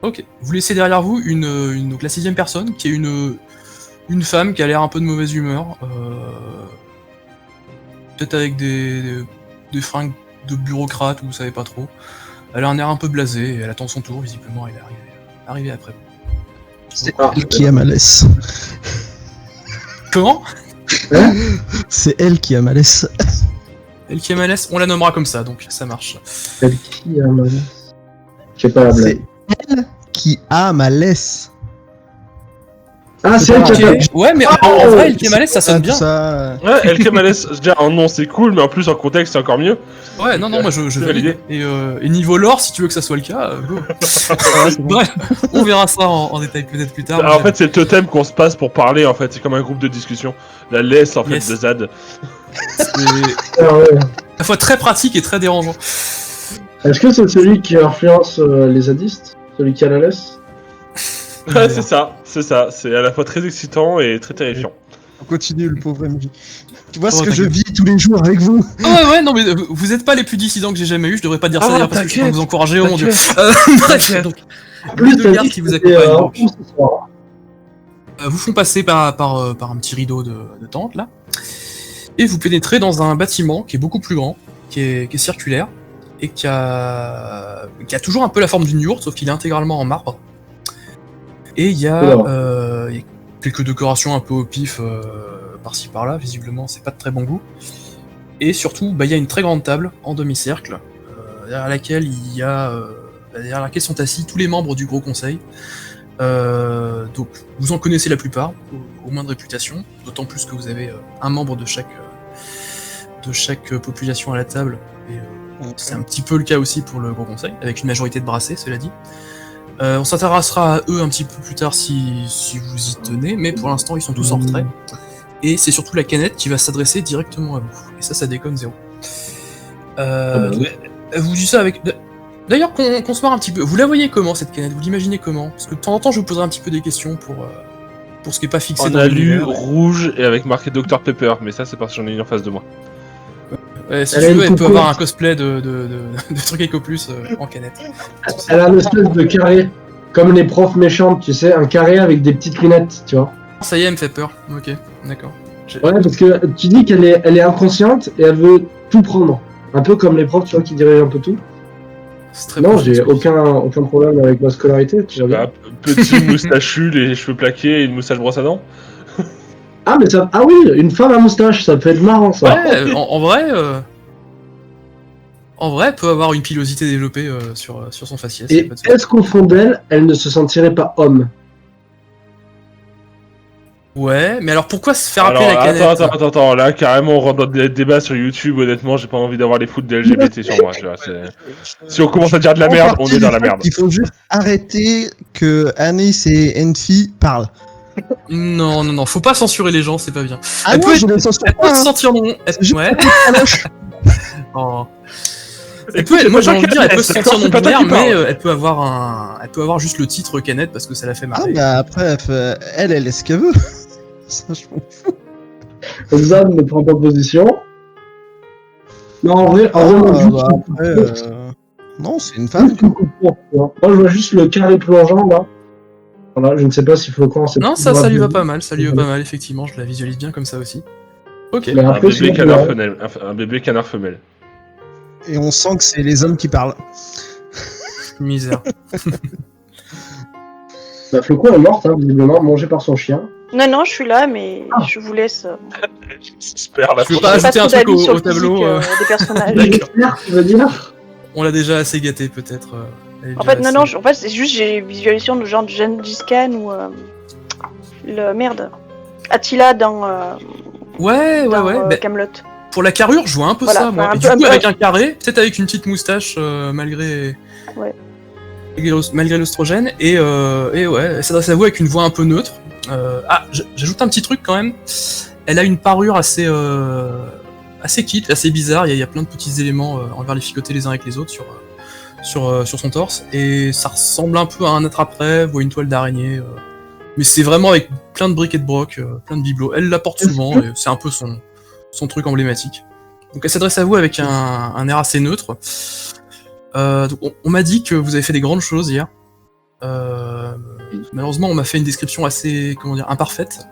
Speaker 7: Ok. Vous laissez derrière vous donc la 6ème personne, qui est une femme qui a l'air un peu de mauvaise humeur. Peut-être avec des fringues de bureaucrate, vous savez pas trop. Elle a un air un peu blasé, et elle attend son tour, visiblement, elle est arrivée après vous.
Speaker 8: C'est elle qui a malaise.
Speaker 7: Comment ?
Speaker 8: C'est elle qui a malaise.
Speaker 7: Elle qui a malaise, on la nommera comme ça, donc ça marche.
Speaker 5: Elle qui a malaise. Je sais pas la blague.
Speaker 8: C'est elle qui a malaise.
Speaker 5: Ah, c'est elle qui a malaise.
Speaker 7: Ouais, mais en vrai, elle qui a malaise, ça sonne bien.
Speaker 3: Ouais, El Kemales, déjà un nom c'est cool, mais en plus en contexte c'est encore mieux.
Speaker 7: Ouais, non, moi je valide. Et niveau lore, si tu veux que ça soit le cas, go. Bref, on verra ça en détail peut-être plus tard.
Speaker 3: Alors, en fait, c'est le totem qu'on se passe pour parler, en fait, c'est comme un groupe de discussion. La laisse en fait de Zad.
Speaker 7: C'est
Speaker 5: Ah ouais.
Speaker 7: à la fois très pratique et très dérangeant.
Speaker 5: Est-ce que c'est celui qui influence les zadistes? Celui qui a la laisse?
Speaker 3: Ouais, c'est ça. C'est à la fois très excitant et très terrifiant.
Speaker 8: On continue, le pauvre MJ. Tu vois ce que je vis tous les jours avec vous.
Speaker 7: Ouais, non mais vous êtes pas les plus dissidents que j'ai jamais eu, je devrais pas dire ça d'ailleurs parce que je peux vous encourager, oh mon dieu. Bref, donc, les deux gardes qui vous accompagnent donc, vous font passer par un petit rideau de tente là, et vous pénétrez dans un bâtiment qui est beaucoup plus grand, qui est circulaire, et qui a toujours un peu la forme d'une yourte, sauf qu'il est intégralement en marbre. Et il y a quelques décorations un peu au pif par-ci par-là, visiblement c'est pas de très bon goût. Et surtout, il y a une très grande table en demi-cercle, derrière laquelle sont assis tous les membres du Gros Conseil. Donc vous en connaissez la plupart, au moins de réputation, d'autant plus que vous avez un membre de chaque population à la table, et c'est un petit peu le cas aussi pour le Gros Conseil, avec une majorité de brassés, cela dit. On s'intéressera à eux un petit peu plus tard si vous y tenez, mais pour l'instant ils sont tous en retrait. Et c'est surtout la canette qui va s'adresser directement à vous. Et ça déconne zéro. Vous dites ça avec... D'ailleurs qu'on se marre un petit peu. Vous la voyez comment cette canette? Vous l'imaginez comment? Parce que de temps en temps je vous poserai un petit peu des questions pour ce qui est pas fixé
Speaker 3: On
Speaker 7: dans
Speaker 3: a lu
Speaker 7: l'univers.
Speaker 3: rouge et avec marqué Dr Pepper, mais ça c'est parce que j'en ai une en face de moi.
Speaker 7: Si tu veux, elle peut avoir un cosplay de truc Eco Plus en canette.
Speaker 5: Elle a une espèce de carré, comme les profs méchantes, tu sais, un carré avec des petites lunettes, tu vois.
Speaker 7: Ça y est, elle me fait peur. Ok, d'accord.
Speaker 5: Ouais, parce que tu dis qu'elle est inconsciente et elle veut tout prendre. Un peu comme les profs, tu vois, qui dirigent un peu tout. Non, j'ai aucun problème avec ma scolarité, tu vois.
Speaker 3: Petit moustachu, les cheveux plaqués et une moustache brosse à dents.
Speaker 5: Ah, mais ça. Ah oui, une femme à moustache, ça peut être marrant ça.
Speaker 7: Ouais, en vrai, elle peut avoir une pilosité développée sur son faciès.
Speaker 5: Et est-ce qu'au fond d'elle, elle ne se sentirait pas homme?
Speaker 7: Ouais, mais alors pourquoi se faire appeler la canette?
Speaker 3: Attends, là carrément on rentre dans des débats sur YouTube, honnêtement j'ai pas envie d'avoir les foot de LGBT sur moi, tu vois, si on commence à dire de la merde, on est dans la merde.
Speaker 8: Il faut juste arrêter que Anis et Enfi parlent.
Speaker 7: Non, faut pas censurer les gens, c'est pas bien.
Speaker 8: Ah
Speaker 7: Elle
Speaker 8: non,
Speaker 7: peut
Speaker 8: je ne censure
Speaker 7: elle
Speaker 8: pas,
Speaker 7: peut se sentir non... Ouais. Oh. Moi j'ai envie de dire, elle peut se sentir non binaire, mais elle peut avoir juste le titre canette parce que ça la fait marrer.
Speaker 8: Ah bah après, elle est ce qu'elle veut. Ça, je m'en fous.
Speaker 5: Zan ne prend pas position. Non, en vrai,
Speaker 8: non, c'est une femme.
Speaker 5: Moi, je vois juste le carré plongeant là. Voilà, je ne sais pas s'il faut quand c'est.
Speaker 7: Non, ça lui va pas mal, effectivement, je la visualise bien comme ça aussi. Ok.
Speaker 3: Un bébé canard femelle.
Speaker 8: Et on sent que c'est les hommes qui parlent.
Speaker 7: Misère.
Speaker 5: Bah, Flocon est morte, hein, visiblement, mangée par son chien.
Speaker 4: Non, je suis là, mais je vous laisse.
Speaker 3: J'espère la
Speaker 7: Je peux pas ajouter un truc au tableau
Speaker 4: des personnages.
Speaker 5: Tu veux dire?
Speaker 7: On l'a déjà assez gâté, peut-être.
Speaker 4: En fait, non, en fait, c'est juste j'ai visualisation de genre de Gengis Khan ou le merde Attila dans
Speaker 7: Ouais.
Speaker 4: Camelot.
Speaker 7: Pour la carrure, je vois un peu
Speaker 4: Voilà,
Speaker 7: ça, moi.
Speaker 4: enfin,
Speaker 7: Et du coup, avec un carré, peut-être avec une petite moustache, malgré l'oestrogène, et ouais, ça doit s'avouer avec une voix un peu neutre. J'ajoute un petit truc quand même. Elle a une parure assez kitsch, assez bizarre. Il y a plein de petits éléments envers-les-ficotés les uns avec les autres sur son torse, et ça ressemble un peu à un attrape-rêve ou à une toile d'araignée. Mais c'est vraiment avec plein de briques et de brocs, plein de bibelots. Elle la porte souvent, et c'est un peu son truc emblématique. Donc elle s'adresse à vous avec un air assez neutre. Donc on m'a dit que vous avez fait des grandes choses hier. Malheureusement, on m'a fait une description assez, imparfaite.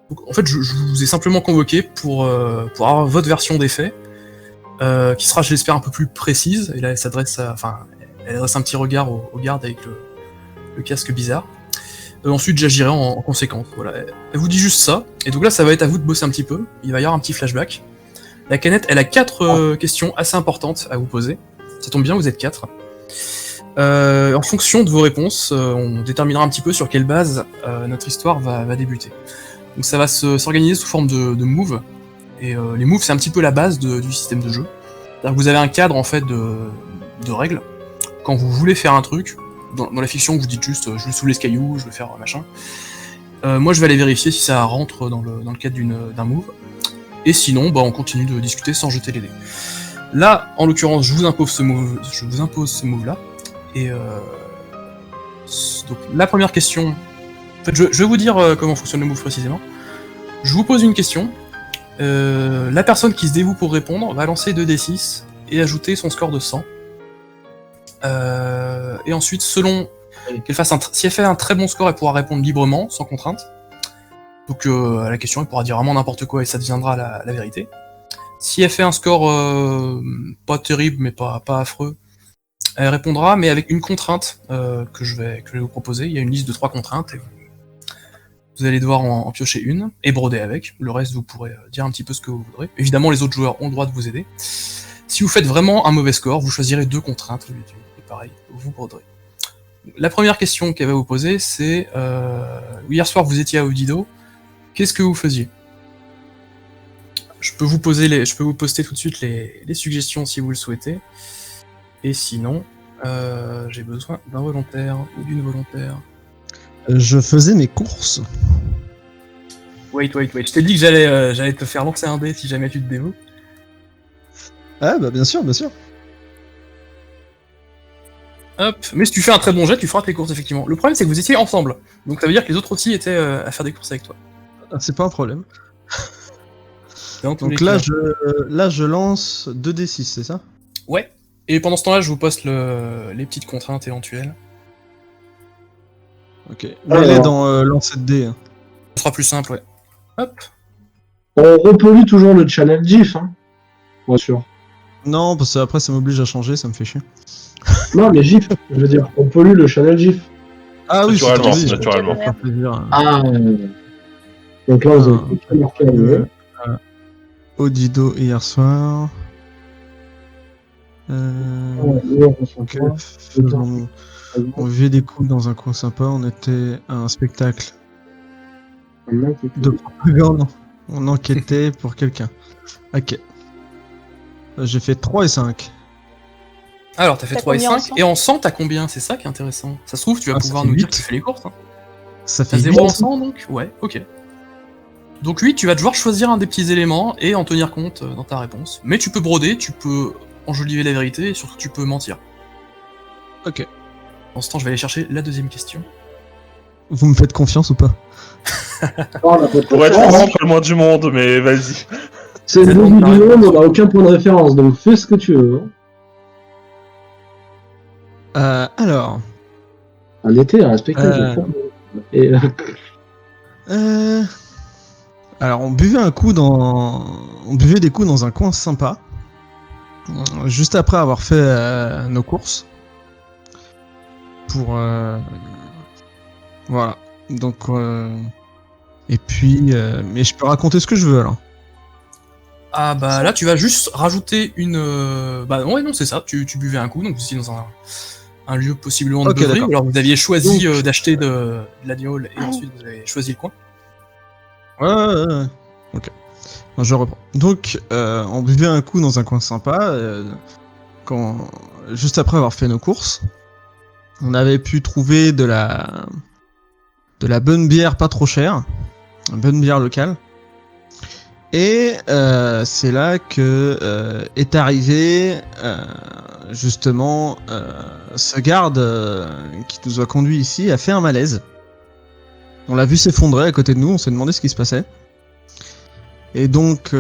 Speaker 7: Donc, en fait, je vous ai simplement convoqué pour avoir votre version des faits, qui sera, je l'espère, un peu plus précise. Et là, elle adresse un petit regard au garde avec le casque bizarre. Ensuite, j'agirai en conséquence. Voilà. Elle vous dit juste ça. Et donc là, ça va être à vous de bosser un petit peu. Il va y avoir un petit flashback. La canette, elle a 4 questions assez importantes à vous poser. Ça tombe bien, vous êtes 4. En fonction de vos réponses, on déterminera un petit peu sur quelle base notre histoire va débuter. Donc ça va s'organiser sous forme de moves. Et les moves, c'est un petit peu la base du système de jeu. C'est-à-dire que vous avez un cadre en fait de règles. Quand vous voulez faire un truc, dans la fiction, vous dites juste je vais soulever ce caillou, je vais faire machin. Moi, je vais aller vérifier si ça rentre dans le cadre d'un move. Et sinon, on continue de discuter sans jeter les dés. Là, en l'occurrence, je vous impose ce move-là. Et donc, la première question. En fait, je vais vous dire comment fonctionne le move précisément. Je vous pose une question. La personne qui se dévoue pour répondre va lancer 2d6 et ajouter son score de 100. Et ensuite, selon qu'elle fasse si elle fait un très bon score, elle pourra répondre librement, sans contrainte. Donc à la question, elle pourra dire vraiment n'importe quoi et ça deviendra la vérité. Si elle fait un score pas terrible mais pas affreux, elle répondra, mais avec une contrainte que je vais vous proposer. Il y a une liste de 3 contraintes et vous allez devoir en piocher une et broder avec. Le reste, vous pourrez dire un petit peu ce que vous voudrez. Évidemment, les autres joueurs ont le droit de vous aider. Si vous faites vraiment un mauvais score, vous choisirez 2 contraintes et pareil, vous broderez. La première question qu'elle va vous poser, c'est hier soir vous étiez à Odido, qu'est-ce que vous faisiez ? Je peux vous poster tout de suite les suggestions si vous le souhaitez. Et sinon, j'ai besoin d'un volontaire ou d'une volontaire.
Speaker 8: Je faisais mes courses.
Speaker 7: Wait. Je t'ai dit que j'allais te faire lancer un dé si jamais tu te dévoues.
Speaker 8: Ah bah bien sûr.
Speaker 7: Hop. Mais si tu fais un très bon jet, tu feras tes courses effectivement. Le problème c'est que vous étiez ensemble. Donc ça veut dire que les autres aussi étaient à faire des courses avec toi.
Speaker 8: Ah, c'est pas un problème. Donc là je lance 2d6, c'est ça ?
Speaker 7: Ouais. Et pendant ce temps-là, je vous poste les petites contraintes éventuelles.
Speaker 8: Ok. Mets-les dans lancer de dés. Hein.
Speaker 7: Ce sera plus simple, ouais. Hop.
Speaker 5: On repollue toujours le channel GIF, hein. Bien sûr.
Speaker 8: Non, parce que après ça m'oblige à changer, ça me fait chier.
Speaker 5: Non, mais GIF, je veux dire, on pollue le channel GIF.
Speaker 8: Ah oui,
Speaker 3: naturellement.
Speaker 5: Ah. Donc là, vous avez tout marqué à nouveau.
Speaker 8: Odido hier soir.
Speaker 5: Okay.
Speaker 8: On vivait des coups dans un coin sympa, on était à un spectacle de propagande, on enquêtait pour quelqu'un. Ok. J'ai fait 3 et 5.
Speaker 7: Alors t'as fait 3 et 5, et en 100 t'as combien ? C'est ça qui est intéressant. Ça se trouve, tu vas pouvoir nous dire que tu fais les courses. Hein.
Speaker 8: Ça fait
Speaker 7: 0 en 100 donc ? Ouais, ok. Donc oui, tu vas devoir choisir un des petits éléments et en tenir compte dans ta réponse. Mais tu peux broder, tu peux enjoliver la vérité et surtout tu peux mentir.
Speaker 8: Ok.
Speaker 7: En ce temps, je vais aller chercher la deuxième question.
Speaker 8: Vous me faites confiance ou pas ?
Speaker 3: Pour être franc, pas le moins du monde, mais vas-y.
Speaker 5: C'est le bout du monde, on n'a aucun point de référence, donc fais ce que tu veux.
Speaker 8: Alors.
Speaker 5: Un été, un spectacle. Et...
Speaker 8: Alors, on buvait des coups dans un coin sympa. Juste après avoir fait nos courses. Voilà. Donc, et puis, mais je peux raconter ce que je veux alors.
Speaker 7: Ah bah là, tu vas juste rajouter une. Bah ouais, non, c'est ça. Tu buvais un coup, donc vous étiez un lieu possiblement de
Speaker 8: Ok,
Speaker 7: beuverie,
Speaker 8: d'accord.
Speaker 7: ou alors vous aviez choisi d'acheter de l'agneau et ensuite vous avez choisi le coin.
Speaker 8: Ouais. Ok. Non, je reprends. Donc, on buvait un coup dans un coin sympa, juste après avoir fait nos courses. On avait pu trouver de la bonne bière pas trop chère, une bonne bière locale. Et c'est là que est arrivé justement ce garde qui nous a conduits ici a fait un malaise. On l'a vu s'effondrer à côté de nous, on s'est demandé ce qui se passait. Et donc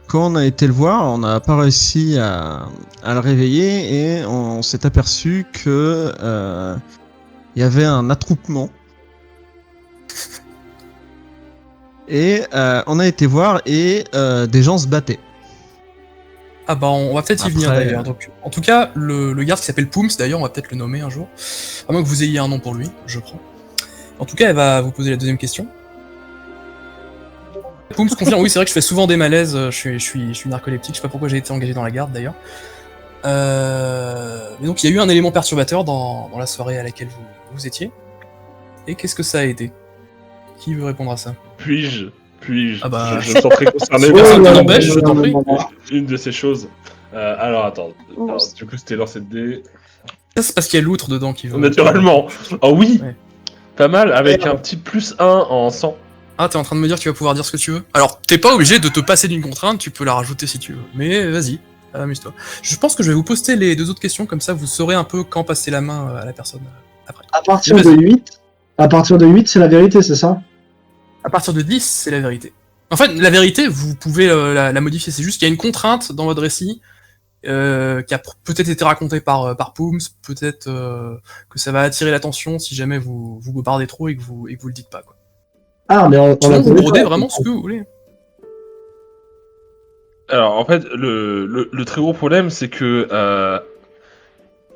Speaker 8: quand on a été le voir, on n'a pas réussi à le réveiller et on s'est aperçu que il y avait un attroupement. Et on a été voir et des gens se battaient.
Speaker 7: Ah bah on va peut-être y venir
Speaker 8: Après,
Speaker 7: d'ailleurs. Donc, en tout cas, le garde qui s'appelle Pooms, d'ailleurs, on va peut-être le nommer un jour. À moins que vous ayez un nom pour lui, je prends. En tout cas, elle va vous poser la deuxième question. Pooms confirme, oui, c'est vrai que je fais souvent des malaises, je suis narcoleptique, je sais pas pourquoi j'ai été engagé dans la garde d'ailleurs. Mais donc il y a eu un élément perturbateur dans la soirée à laquelle vous étiez. Et qu'est-ce que ça a été? Qui veut répondre à ça?
Speaker 3: Puis-je
Speaker 7: Ah bah,
Speaker 3: je me sens très concerné.
Speaker 7: si
Speaker 3: par
Speaker 7: personne
Speaker 3: ça.
Speaker 7: ne t'empêche, je t'en prie.
Speaker 3: Une de ces choses. Alors attends. Alors, du coup, c'était lancé de dés.
Speaker 7: Ça, c'est parce qu'il y a l'outre dedans qui veut.
Speaker 3: Naturellement. Oh oui.
Speaker 7: Ouais.
Speaker 3: Pas mal, avec un petit +1 en sang.
Speaker 7: Ah, t'es en train de me dire que tu vas pouvoir dire ce que tu veux? Alors, t'es pas obligé de te passer d'une contrainte, tu peux la rajouter si tu veux. Mais vas-y, amuse-toi. Je pense que je vais vous poster les deux autres questions, comme ça vous saurez un peu quand passer la main à la personne après.
Speaker 5: À partir de 8, c'est la vérité, c'est ça?
Speaker 7: À partir de 10, c'est la vérité. En fait, la vérité, vous pouvez la modifier, c'est juste qu'il y a une contrainte dans votre récit qui a peut-être été racontée par Pooms, peut-être que ça va attirer l'attention si jamais vous bobardez trop et que vous le dites pas, quoi.
Speaker 5: Ah, mais on
Speaker 7: Sinon,
Speaker 5: a
Speaker 7: vous brodez vraiment ce que vous voulez.
Speaker 3: Alors, en fait, le très gros problème, c'est que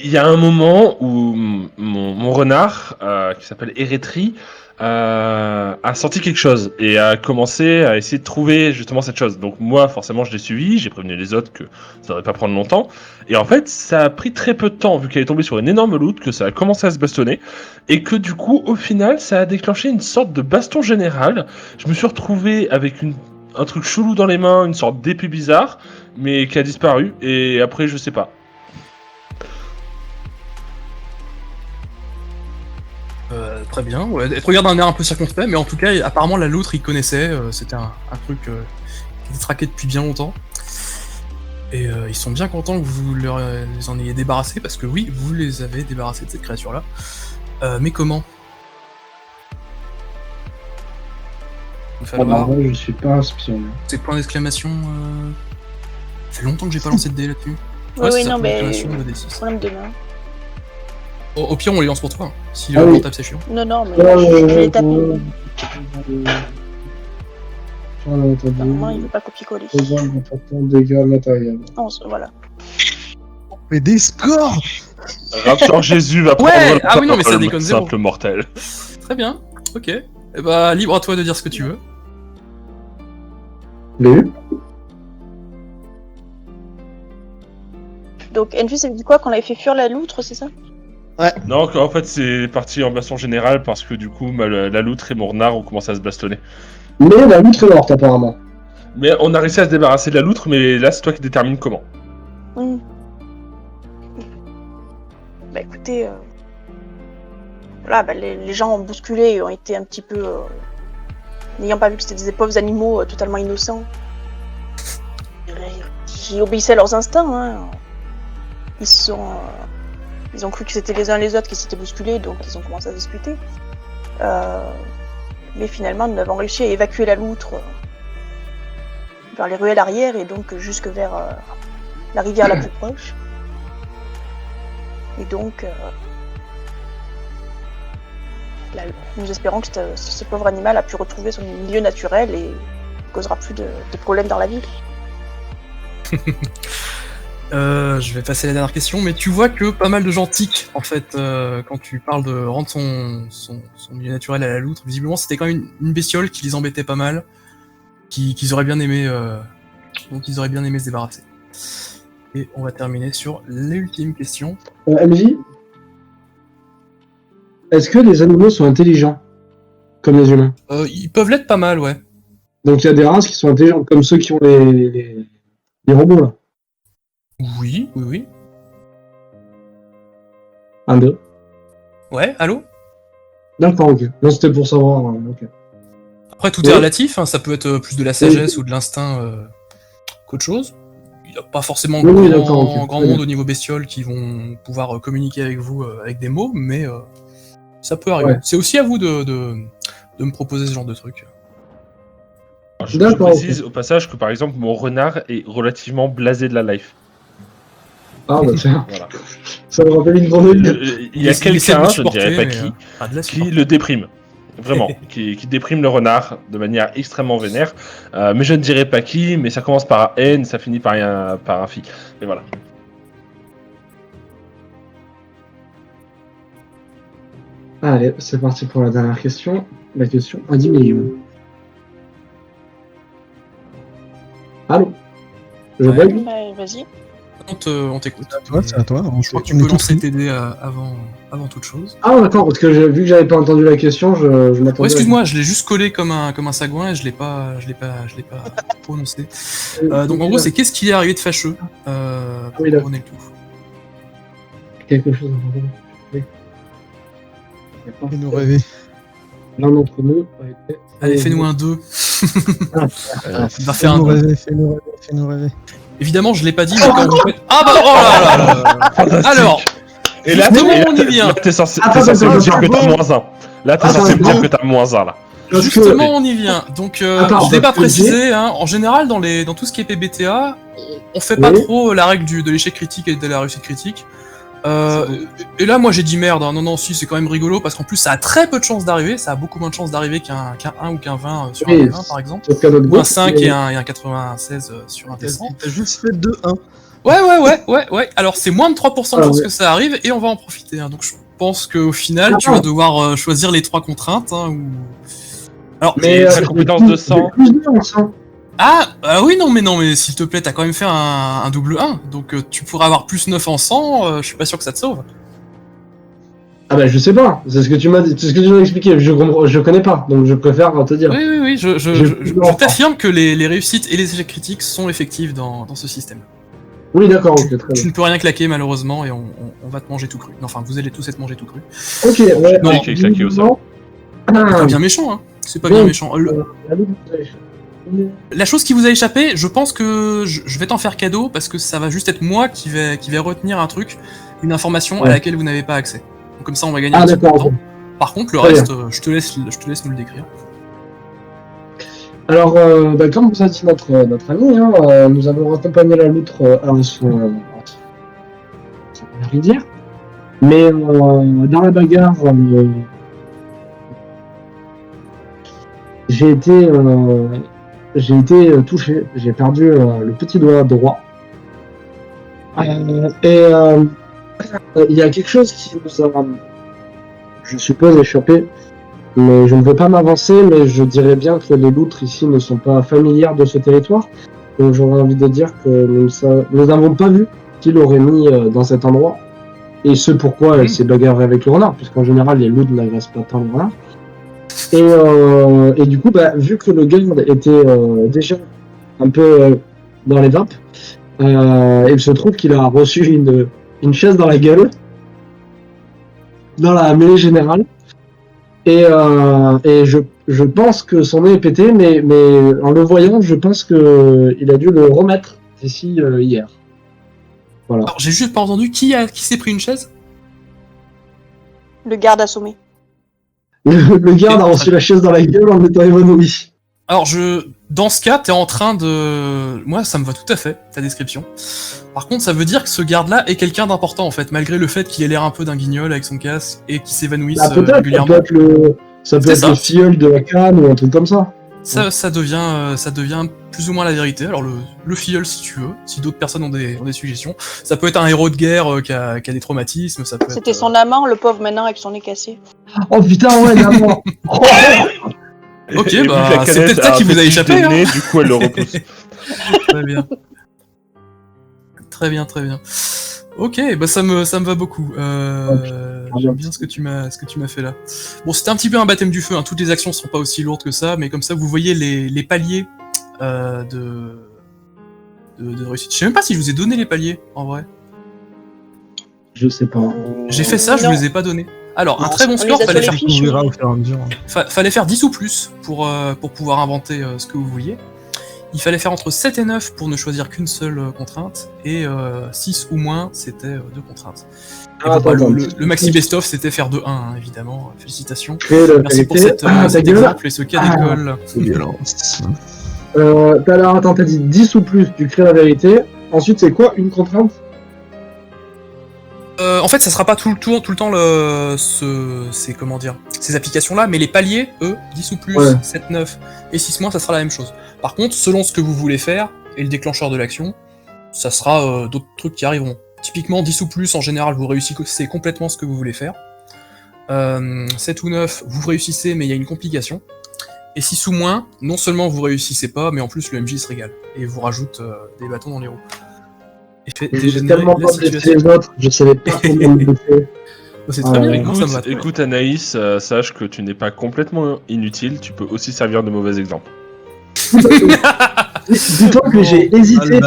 Speaker 3: il y a un moment où mon renard, qui s'appelle Eretri, a senti quelque chose et a commencé à essayer de trouver justement cette chose. Donc moi, forcément, je l'ai suivi, j'ai prévenu les autres que ça devrait pas prendre longtemps. Et en fait, ça a pris très peu de temps, vu qu'elle est tombée sur une énorme loot, que ça a commencé à se bastonner, et que du coup, au final, ça a déclenché une sorte de baston général. Je me suis retrouvé avec un truc chelou dans les mains, une sorte d'épée bizarre, mais qui a disparu, et après, je sais pas.
Speaker 7: Très bien, ouais, elle te regarde d'un air un peu circonspect, mais en tout cas, apparemment la loutre il connaissait, c'était un truc qui était traqué depuis bien longtemps. Et ils sont bien contents que vous les en ayez débarrassé, parce que oui, vous les avez débarrassés de cette créature-là. Mais comment? Il va falloir...
Speaker 5: moi, je suis pas un espion.
Speaker 7: C'est point d'exclamation. Ça fait longtemps que j'ai pas lancé de dés là-dessus.
Speaker 4: Oui,
Speaker 7: c'est
Speaker 4: non,
Speaker 7: point
Speaker 4: mais.
Speaker 7: d'exclamation, le D6.
Speaker 4: Problème de main.
Speaker 7: Au pire, on les lance pour toi. Hein. Si
Speaker 5: Ah
Speaker 7: le
Speaker 5: oui.
Speaker 7: tape, c'est chiant.
Speaker 4: Non, mais je l'ai tapé. Normalement, il veut pas copier-coller.
Speaker 5: Dégâts matériels.
Speaker 4: Voilà.
Speaker 8: Mais des scores!
Speaker 3: Raptor Jésus va prendre
Speaker 7: Ouais,
Speaker 3: le
Speaker 7: ah oui, non, mais ça
Speaker 3: le
Speaker 7: déconne zéro.
Speaker 3: simple mortel.
Speaker 7: Très bien, ok. Et bah, libre à toi de dire ce que tu veux.
Speaker 4: Donc, Envy, ça veut dire quoi? Qu'on avait fait fuir la loutre, c'est ça?
Speaker 3: Non, en fait, c'est parti en baston général parce que du coup, la loutre et mon renard ont commencé à se bastonner.
Speaker 5: Mais la loutre est morte, apparemment.
Speaker 3: Mais on a réussi à se débarrasser de la loutre, mais là, c'est toi qui détermine comment.
Speaker 4: Bah écoutez, voilà, les gens ont bousculé et ont été un petit peu... n'ayant pas vu que c'était des pauvres animaux totalement innocents, qui obéissaient à leurs instincts, hein. Ils ont cru que c'était les uns les autres qui s'étaient bousculés, donc ils ont commencé à discuter. Mais finalement, nous avons réussi à évacuer la loutre vers les ruelles arrière et donc jusque vers la rivière la plus proche. Et donc, nous espérons que ce pauvre animal a pu retrouver son milieu naturel et ne causera plus de problèmes dans la ville.
Speaker 7: Je vais passer à la dernière question, mais tu vois que pas mal de gens tiquent, en fait, quand tu parles de rendre son milieu naturel à la loutre. Visiblement, c'était quand même une bestiole qui les embêtait pas mal, qu'ils auraient bien aimé, dont ils auraient bien aimé se débarrasser. Et on va terminer sur l'ultime question.
Speaker 5: MJ, est-ce que les animaux sont intelligents comme les humains?
Speaker 7: Ils peuvent l'être pas mal, ouais.
Speaker 5: Donc il y a des races qui sont intelligentes, comme ceux qui ont les robots là.
Speaker 7: Oui, oui, oui.
Speaker 5: 1, 2.
Speaker 7: Ouais, allô?
Speaker 5: D'accord, ok. Non, c'était pour savoir. Ok.
Speaker 7: Après, tout est relatif, hein, ça peut être plus de la sagesse ou de l'instinct qu'autre chose. Il n'y a pas forcément grand monde au niveau bestiole qui vont pouvoir communiquer avec vous avec des mots, mais ça peut arriver. Ouais. C'est aussi à vous de me proposer ce genre de truc.
Speaker 3: Je précise au passage que par exemple mon renard est relativement blasé de la life.
Speaker 5: Ah bah tiens, voilà. Ça me rappelle une grenouille.
Speaker 3: Il y a quelqu'un, je ne dirais pas qui le déprime. Vraiment, qui déprime le renard de manière extrêmement vénère. Mais je ne dirais pas qui, mais ça commence par un N, ça finit par un phi. Et voilà.
Speaker 5: Allez, c'est parti pour la dernière question. La question à 10 millions. Allô? Je bug?
Speaker 4: Vas-y.
Speaker 7: On t'écoute.
Speaker 8: C'est à toi.
Speaker 7: Je crois que tu peux lancer TD avant toute chose.
Speaker 5: Ah d'accord, parce que vu que j'avais pas entendu la question, je m'attendais.
Speaker 7: Ouais, excuse-moi, je l'ai juste collé comme un sagouin et je l'ai pas prononcé. Donc en gros, c'est qu'est-ce qui est arrivé de fâcheux pour couronner le tout.
Speaker 5: Quelque chose à rêver.
Speaker 8: Fais-nous rêver.
Speaker 5: L'un d'entre nous a été...
Speaker 7: Allez, fais-nous un 2. Va faire un 2.
Speaker 8: Fais-nous rêver.
Speaker 7: Évidemment, je l'ai pas dit, mais quand vous faites... Ah bah, oh là là. Alors,
Speaker 3: et là, on y vient. T'es censé me dire que t'as moins 1. Là, t'es censé me dire que t'as moins 1, là.
Speaker 7: Justement, on y vient. Donc, je l'ai pas précisé, hein. En général, dans tout ce qui est PBTA, on fait pas trop la règle de l'échec critique et de la réussite critique. Et là, moi j'ai dit merde, hein. Non, si, c'est quand même rigolo parce qu'en plus ça a très peu de chances d'arriver, ça a beaucoup moins de chances d'arriver qu'un 1 ou qu'un 20 sur un D20 par exemple, ou un 5 et un 96 sur un D100.
Speaker 8: T'as juste fait 2-1.
Speaker 7: Ouais, alors c'est moins de 3% de chances que ça arrive et on va en profiter, hein. Donc je pense qu'au final tu vas devoir choisir les 3 contraintes, hein, ou... Alors,
Speaker 3: mais la compétence de 100...
Speaker 7: Ah oui, non mais s'il te plaît, t'as quand même fait un double 1, donc tu pourras avoir plus 9 en 100, je suis pas sûr que ça te sauve.
Speaker 5: Ah bah je sais pas, c'est ce que tu m'as expliqué, je connais pas, donc je préfère te dire.
Speaker 7: Oui, je t'affirme que les réussites et les échecs critiques sont effectifs dans ce système.
Speaker 5: Oui d'accord, ok, très bien.
Speaker 7: Tu ne peux rien claquer malheureusement et on va te manger tout cru. Enfin, vous allez tous être mangés tout cru.
Speaker 5: Ok, ouais.
Speaker 3: Non, claqué au sol.
Speaker 7: C'est pas bien méchant, hein. C'est pas bien méchant. La chose qui vous a échappé, je pense que je vais t'en faire cadeau parce que ça va juste être moi qui vais retenir un truc, une information à laquelle vous n'avez pas accès. Donc comme ça, on va gagner un petit peu de temps. Par contre, le reste, je te laisse nous le décrire.
Speaker 5: Alors, comme vous a dit notre ami, hein, nous avons accompagné la loutre à son rivière, mais dans la bagarre, j'ai été touché, j'ai perdu le petit doigt droit. Il y a quelque chose qui nous a, je suppose, échappé, mais je ne veux pas m'avancer, mais je dirais bien que les loutres ici ne sont pas familières de ce territoire. Donc j'aurais envie de dire que nous n'avons pas vu qui l'aurait mis dans cet endroit, et ce pourquoi elle s'est bagarrée avec le renard, puisqu'en général les loutres n'agressent pas tant le renard. Et du coup, vu que le garde était déjà un peu dans les vapes, il se trouve qu'il a reçu une chaise dans la gueule, dans la mêlée générale, et je pense que son nez est pété, mais en le voyant, je pense qu'il a dû le remettre d'ici hier. Voilà.
Speaker 7: Alors, j'ai juste pas entendu qui s'est pris une chaise.
Speaker 4: Le garde assommé.
Speaker 5: Le garde a reçu la chaise dans la gueule en étant évanoui.
Speaker 7: Alors dans ce cas, t'es en train de... Moi, ça me va tout à fait, ta description. Par contre, ça veut dire que ce garde-là est quelqu'un d'important, en fait, malgré le fait qu'il ait l'air un peu d'un guignol avec son casque et qu'il s'évanouisse régulièrement.
Speaker 5: Ça peut être le filleul de la canne ou un truc comme ça.
Speaker 7: Ça devient plus ou moins la vérité. Alors le filleul, si tu veux, si d'autres personnes ont des suggestions. Ça peut être un héros de guerre qui a des traumatismes.
Speaker 4: C'était son amant, le pauvre, maintenant, avec son nez cassé.
Speaker 5: Oh putain, ouais, l'amant.
Speaker 7: Ok, c'est peut-être ça qui vous a échappé. Hein.
Speaker 3: Du coup, elle le repousse.
Speaker 7: Très bien. Ok, ça me va beaucoup. J'aime bien ce que tu m'as fait là. Bon, c'était un petit peu un baptême du feu, hein. Toutes les actions sont pas aussi lourdes que ça, mais comme ça vous voyez les paliers de réussite. Je sais même pas si je vous ai donné les paliers en vrai.
Speaker 5: Je sais pas.
Speaker 7: J'ai fait ça, je vous les ai pas donnés. Alors, un très bon score, fallait faire 10 ou plus pour pouvoir inventer ce que vous vouliez. Il fallait faire entre 7 et 9 pour ne choisir qu'une seule contrainte, et 6 ou moins, c'était 2 contraintes. Et le maxi best-of, c'était faire 2-1, hein, évidemment. Félicitations. Merci pour cet exemple et ce cas d'école.
Speaker 8: C'est violence.
Speaker 5: Attends, t'as dit 10 ou plus, tu crées la vérité. Ensuite, c'est quoi une contrainte?
Speaker 7: En fait, ça sera pas tout le temps ces applications-là, mais les paliers, eux, 10 ou plus, 7, 9 et 6 mois, ça sera la même chose. Par contre, selon ce que vous voulez faire, et le déclencheur de l'action, ça sera d'autres trucs qui arriveront. Typiquement, 10 ou plus, en général, vous réussissez complètement ce que vous voulez faire. 7 ou 9, vous réussissez, mais il y a une complication. Et 6 ou moins, non seulement vous réussissez pas, mais en plus le MJ se régale, et vous rajoute des bâtons dans les roues.
Speaker 5: J'ai tellement pas blessé les autres, je savais pas comment me blesser.
Speaker 7: C'est très bien,
Speaker 3: écoute Anaïs, sache que tu n'es pas complètement inutile, tu peux aussi servir de mauvais exemple.
Speaker 5: Dis-toi que j'ai hésité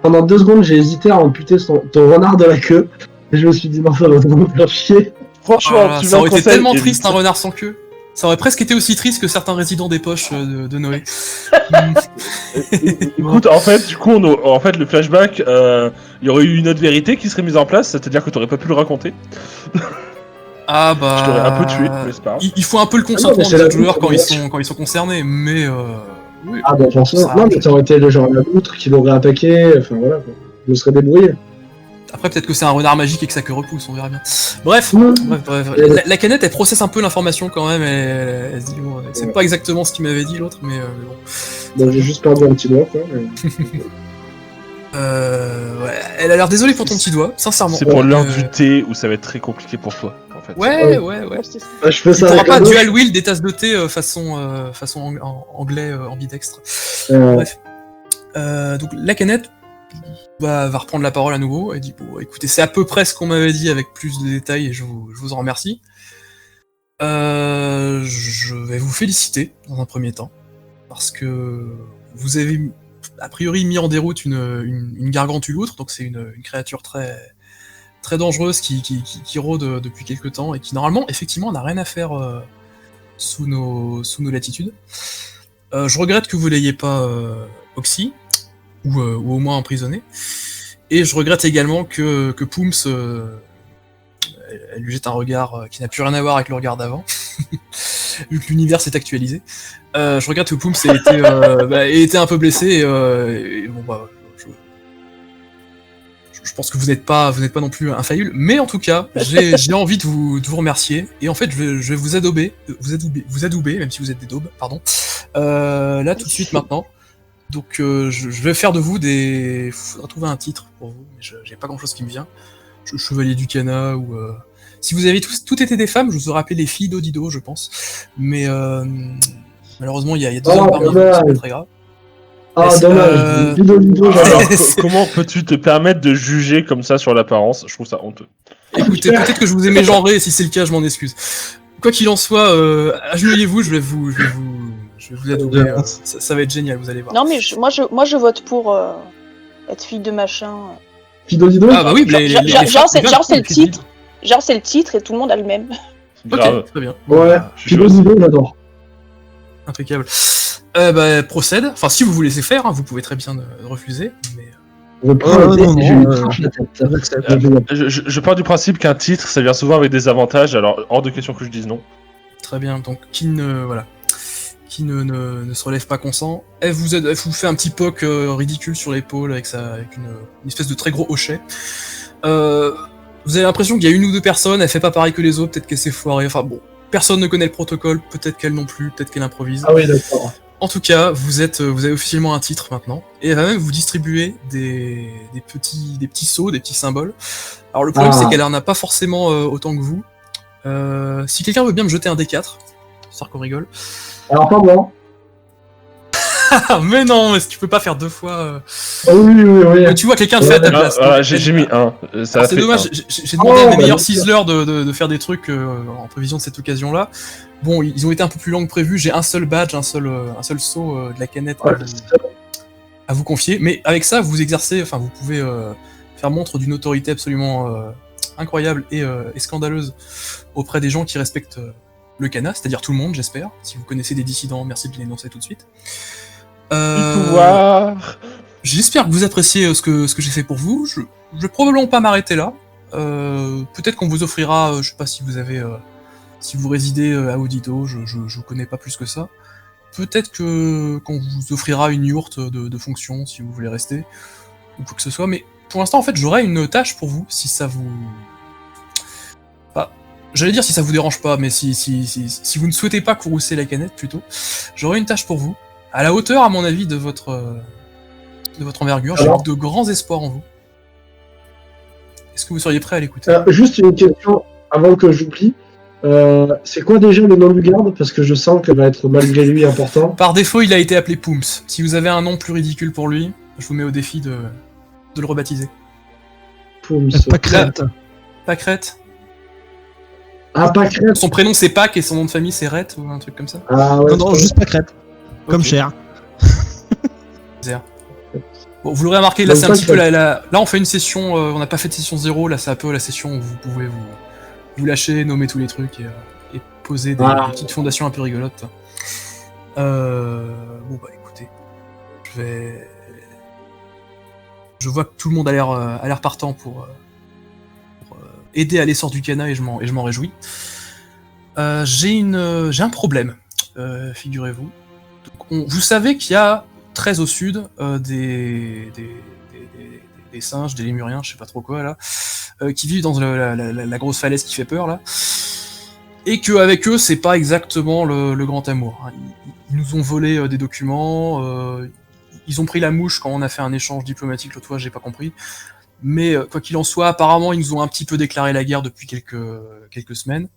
Speaker 5: pendant 2 secondes, j'ai hésité à amputer ton renard de la queue, et je me suis dit non, ça va me faire chier.
Speaker 3: Franchement,
Speaker 7: ça aurait été tellement triste un renard sans queue. Ça aurait presque été aussi triste que certains résidents des poches de Noé.
Speaker 3: Écoute, en fait, du coup, le flashback, il y aurait eu une autre vérité qui serait mise en place, c'est-à-dire que t'aurais pas pu le raconter.
Speaker 7: Ah bah...
Speaker 3: Je t'aurais un peu tué, mais c'est pas grave.
Speaker 7: Il faut un peu le consentement des autres joueurs quand ils sont concernés, mais... Oui.
Speaker 5: Ah bah franchement, non, mais ça aurait été le genre la loutre qui l'aurait attaqué, enfin voilà, quoi. Je me serais débrouillé.
Speaker 7: Après, peut-être que c'est un renard magique et que sa queue repousse, on verra bien. Bref. La canette, elle processe un peu l'information quand même, elle se dit, bon, c'est pas exactement ce qu'il m'avait dit l'autre, mais bon.
Speaker 5: Bah, j'ai juste perdu un petit doigt, quoi.
Speaker 7: Ouais, elle a l'air désolée pour ton petit doigt, sincèrement.
Speaker 3: C'est pour l'heure du thé où ça va être très compliqué pour toi, en fait.
Speaker 7: Ouais.
Speaker 5: Bah, je fais ça.
Speaker 7: Tu n'auras pas dual wheel des tasses de thé façon anglais ambidextre. Bref. Donc, la canette va reprendre la parole à nouveau et dit bon, écoutez, c'est à peu près ce qu'on m'avait dit avec plus de détails et je vous en remercie. Je vais vous féliciter dans un premier temps parce que vous avez a priori mis en déroute une gargantuloutre, donc c'est une créature très très dangereuse qui rôde depuis quelques temps et qui normalement effectivement n'a rien à faire sous nos latitudes. Je regrette que vous l'ayez pas oxy ou au moins emprisonné. Et je regrette également que Pooms elle lui jette un regard qui n'a plus rien à voir avec le regard d'avant, vu que l'univers s'est actualisé. Je regrette que Pooms ait été un peu blessé, et bon bah... Je pense que vous n'êtes pas non plus infaillible, mais en tout cas, j'ai envie de vous remercier, et en fait, je vais vous adouber, même si vous êtes des daubes, pardon, là, tout de suite, maintenant. Donc, je vais faire de vous il faudra trouver un titre pour vous, mais j'ai pas grand-chose qui me vient. Chevalier du Cana, ou... Si vous avez tout été des femmes, je vous aurais appelé les filles d'Odido, je pense. Mais, malheureusement, il y a 2 hommes parmi vous, c'est pas très grave.
Speaker 5: Ah, dommage.
Speaker 3: Alors, comment peux-tu te permettre de juger comme ça sur l'apparence? Je trouve ça honteux.
Speaker 7: Écoutez, peut-être que je vous ai mégenré, et si c'est le cas, je m'en excuse. Quoi qu'il en soit, agenouillez-vous, je vais vous adouber. Ça va être génial, vous allez voir.
Speaker 4: Non, mais moi je vote pour être fille de machin.
Speaker 5: Fille d'Odido?
Speaker 7: Ah bah oui,
Speaker 4: genre c'est le titre. Genre c'est le titre et tout le monde a le même.
Speaker 7: Ok, très bien.
Speaker 5: Ouais, fille d'Odido, j'adore.
Speaker 7: Impeccable. Procède. Enfin, si vous vous laissez faire, hein, vous pouvez très bien refuser. Mais...
Speaker 3: Je pars du principe qu'un titre, ça vient souvent avec des avantages, alors hors de question que je dise non.
Speaker 7: Très bien, donc qui ne se relève pas consent. Elle vous fait un petit poc ridicule sur l'épaule avec une espèce de très gros hochet. Vous avez l'impression qu'il y a 1 ou 2 personnes, elle fait pas pareil que les autres, peut-être qu'elle s'est foirée, enfin bon. Personne ne connaît le protocole, peut-être qu'elle non plus, peut-être qu'elle improvise.
Speaker 5: Ah oui, d'accord.
Speaker 7: En tout cas, vous avez officiellement un titre maintenant, et elle va même vous distribuer des petits sceaux, des petits symboles. Alors le problème, c'est qu'elle en a pas forcément autant que vous. Si quelqu'un veut bien me jeter un D4, histoire qu'on rigole.
Speaker 5: Alors pas moi.
Speaker 7: Mais non, mais tu peux pas faire 2 fois.
Speaker 5: Oui.
Speaker 7: Tu vois quelqu'un le fait à ta place.
Speaker 3: J'ai mis 1.
Speaker 7: C'est dommage, j'ai demandé à mes meilleurs ciseleurs de faire des trucs en prévision de cette occasion-là. Bon, ils ont été un peu plus longs que prévu. J'ai un seul badge, un seul saut de la canette à vous confier. Mais avec ça, vous exercez, enfin, vous pouvez faire montre d'une autorité absolument incroyable et scandaleuse auprès des gens qui respectent le canas, c'est-à-dire tout le monde, j'espère. Si vous connaissez des dissidents, merci de l'énoncer tout de suite. J'espère que vous appréciez ce que j'ai fait pour vous. Je vais probablement pas m'arrêter là. Peut-être qu'on vous offrira, je sais pas si vous avez, si vous résidez à Audito, je connais pas plus que ça. Peut-être qu'on vous offrira une yourte de fonction si vous voulez rester ou quoi que ce soit. Mais pour l'instant, en fait, j'aurai une tâche pour vous si ça vous. J'allais dire si ça vous dérange pas, mais si vous ne souhaitez pas courroucer la canette, plutôt, j'aurai une tâche pour vous, à la hauteur, à mon avis, de votre envergure. J'ai de grands espoirs en vous. Est-ce que vous seriez prêt à l'écouter ?
Speaker 5: Juste une question, avant que j'oublie. C'est quoi déjà le nom du garde ? Parce que je sens qu'elle va être malgré lui important.
Speaker 7: Par défaut, il a été appelé Pooms. Si vous avez un nom plus ridicule pour lui, je vous mets au défi de le rebaptiser.
Speaker 5: Pooms.
Speaker 8: Pâquerette.
Speaker 7: Pâquerette.
Speaker 5: Ah, Pâquerette.
Speaker 7: Son prénom c'est Pâques et son nom de famille c'est Rhett ou un truc comme ça.
Speaker 5: Ah ouais.
Speaker 8: Non, juste Pâquerette. Comme Cher.
Speaker 7: Bon, vous l'aurez remarqué, là c'est un petit peu là on fait une session, on n'a pas fait de session 0, là c'est un peu la session où vous pouvez vous lâcher, nommer tous les trucs et poser des petites fondations un peu rigolotes. Bon bah écoutez, je vois que tout le monde a l'air partant pour aider à l'essor du Cana et je m'en réjouis. J'ai un problème, figurez-vous. Vous savez qu'il y a très au sud des singes, des lémuriens, je sais pas trop quoi là, qui vivent dans la grosse falaise qui fait peur là, et qu'avec eux c'est pas exactement le grand amour. Ils nous ont volé des documents, ils ont pris la mouche quand on a fait un échange diplomatique l'autre fois, j'ai pas compris. Mais quoi qu'il en soit, apparemment ils nous ont un petit peu déclaré la guerre depuis quelques semaines.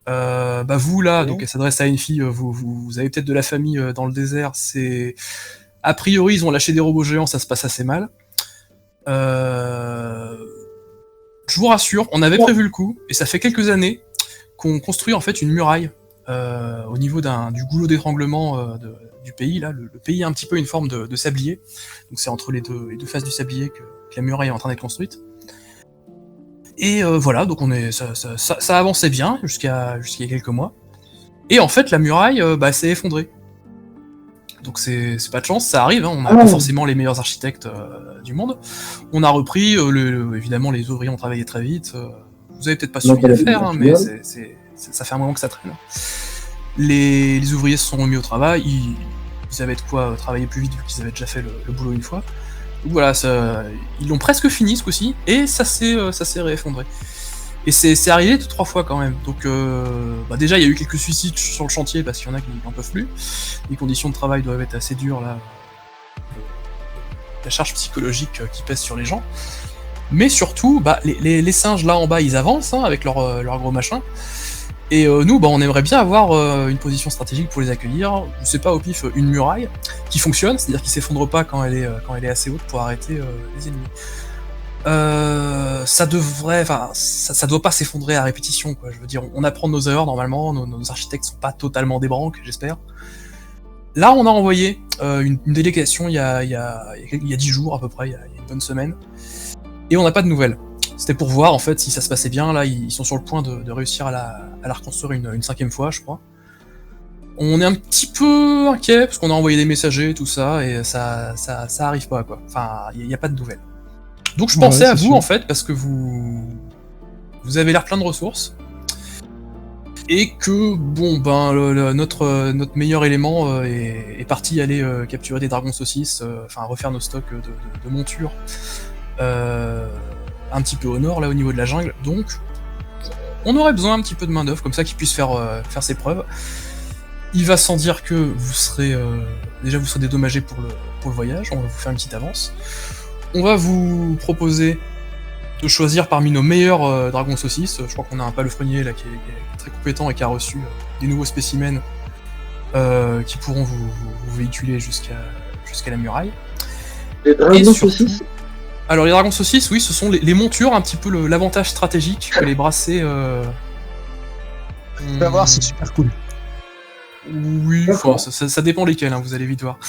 Speaker 7: Vous là, donc elle s'adresse à une fille, vous avez peut-être de la famille dans le désert, a priori ils ont lâché des robots géants, ça se passe assez mal. Je vous rassure, on avait prévu le coup, et ça fait quelques années qu'on construit en fait une muraille au niveau du goulot d'étranglement du pays. Là, le pays a un petit peu une forme de sablier, donc c'est entre les deux faces du sablier que la muraille est en train d'être construite. Et voilà, donc ça avançait bien jusqu'à il y a quelques mois. Et en fait, la muraille s'est effondrée. Donc c'est pas de chance, ça arrive, hein, on n'a pas forcément les meilleurs architectes du monde. On a repris, évidemment les ouvriers ont travaillé très vite. Vous avez peut-être pas suivi l'affaire, hein, mais ça fait un moment que ça traîne. Les ouvriers se sont remis au travail, ils avaient de quoi travailler plus vite vu qu'ils avaient déjà fait le boulot une fois. Donc voilà, ils l'ont presque fini ce coup-ci, et ça s'est réeffondré. Et c'est arrivé 2-3 fois quand même. Donc déjà il y a eu quelques suicides sur le chantier parce qu'il y en a qui n'en peuvent plus. Les conditions de travail doivent être assez dures là. La charge psychologique qui pèse sur les gens. Mais surtout, les singes là en bas ils avancent hein, avec leur gros machin. Et nous, on aimerait bien avoir une position stratégique pour les accueillir. Je sais pas au pif, une muraille qui fonctionne, c'est-à-dire qui s'effondre pas quand elle est assez haute pour arrêter les ennemis. Ça doit pas s'effondrer à répétition, quoi. Je veux dire, on apprend de nos erreurs normalement, nos architectes sont pas totalement des branques, j'espère. Là, on a envoyé une délégation il y a 10 jours à peu près, il y a une bonne semaine, et on n'a pas de nouvelles. C'était pour voir en fait si ça se passait bien. Là, ils sont sur le point de réussir à la reconstruire une 5e fois, je crois. On est un petit peu inquiet parce qu'on a envoyé des messagers, tout ça, et ça arrive pas quoi. Enfin, il y a pas de nouvelles. Donc je pensais à vous en fait parce que vous avez l'air plein de ressources et que notre meilleur élément est parti aller capturer des dragons saucisses, refaire nos stocks de montures. Un petit peu au nord, là au niveau de la jungle, donc on aurait besoin un petit peu de main d'œuvre comme ça qui puisse faire ses preuves. Il va sans dire que vous serez dédommagé pour le voyage, on va vous faire une petite avance. On va vous proposer de choisir parmi nos meilleurs dragons saucisses. Je crois qu'on a un palefrenier là qui est très compétent et qui a reçu des nouveaux spécimens qui pourront vous véhiculer jusqu'à la muraille.
Speaker 5: Les dragons saucisses.
Speaker 7: Alors les dragons saucisses, oui, ce sont les montures, un petit peu l'avantage stratégique que les bracelets...
Speaker 8: Tu vas voir, c'est super cool.
Speaker 7: Oui, ça dépend lesquels, hein, vous allez vite voir.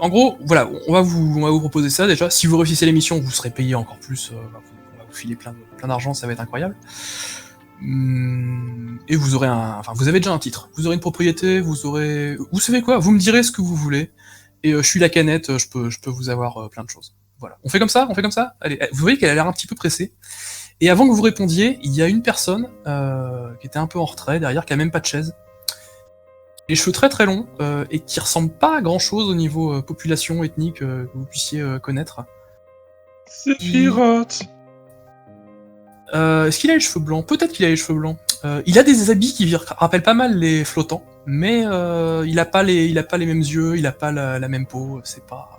Speaker 7: En gros, voilà, on va vous proposer ça déjà. Si vous réussissez l'émission, vous serez payé encore plus. On va vous filer plein d'argent, ça va être incroyable. Et vous aurez vous avez déjà un titre. Vous aurez une propriété, vous savez quoi, vous me direz ce que vous voulez. Et je suis la canette, je peux vous avoir plein de choses. Voilà. On fait comme ça. Allez, vous voyez qu'elle a l'air un petit peu pressée. Et avant que vous répondiez, il y a une personne qui était un peu en retrait derrière, qui a même pas de chaise. Les cheveux très très longs et qui ressemble pas à grand chose au niveau population ethnique que vous puissiez connaître.
Speaker 3: Sephiroth.
Speaker 7: Est-ce qu'il a les cheveux blancs? Peut-être qu'il a les cheveux blancs. Il a des habits qui rappellent pas mal les flottants, mais il a pas les mêmes yeux, il a pas la même peau. C'est pas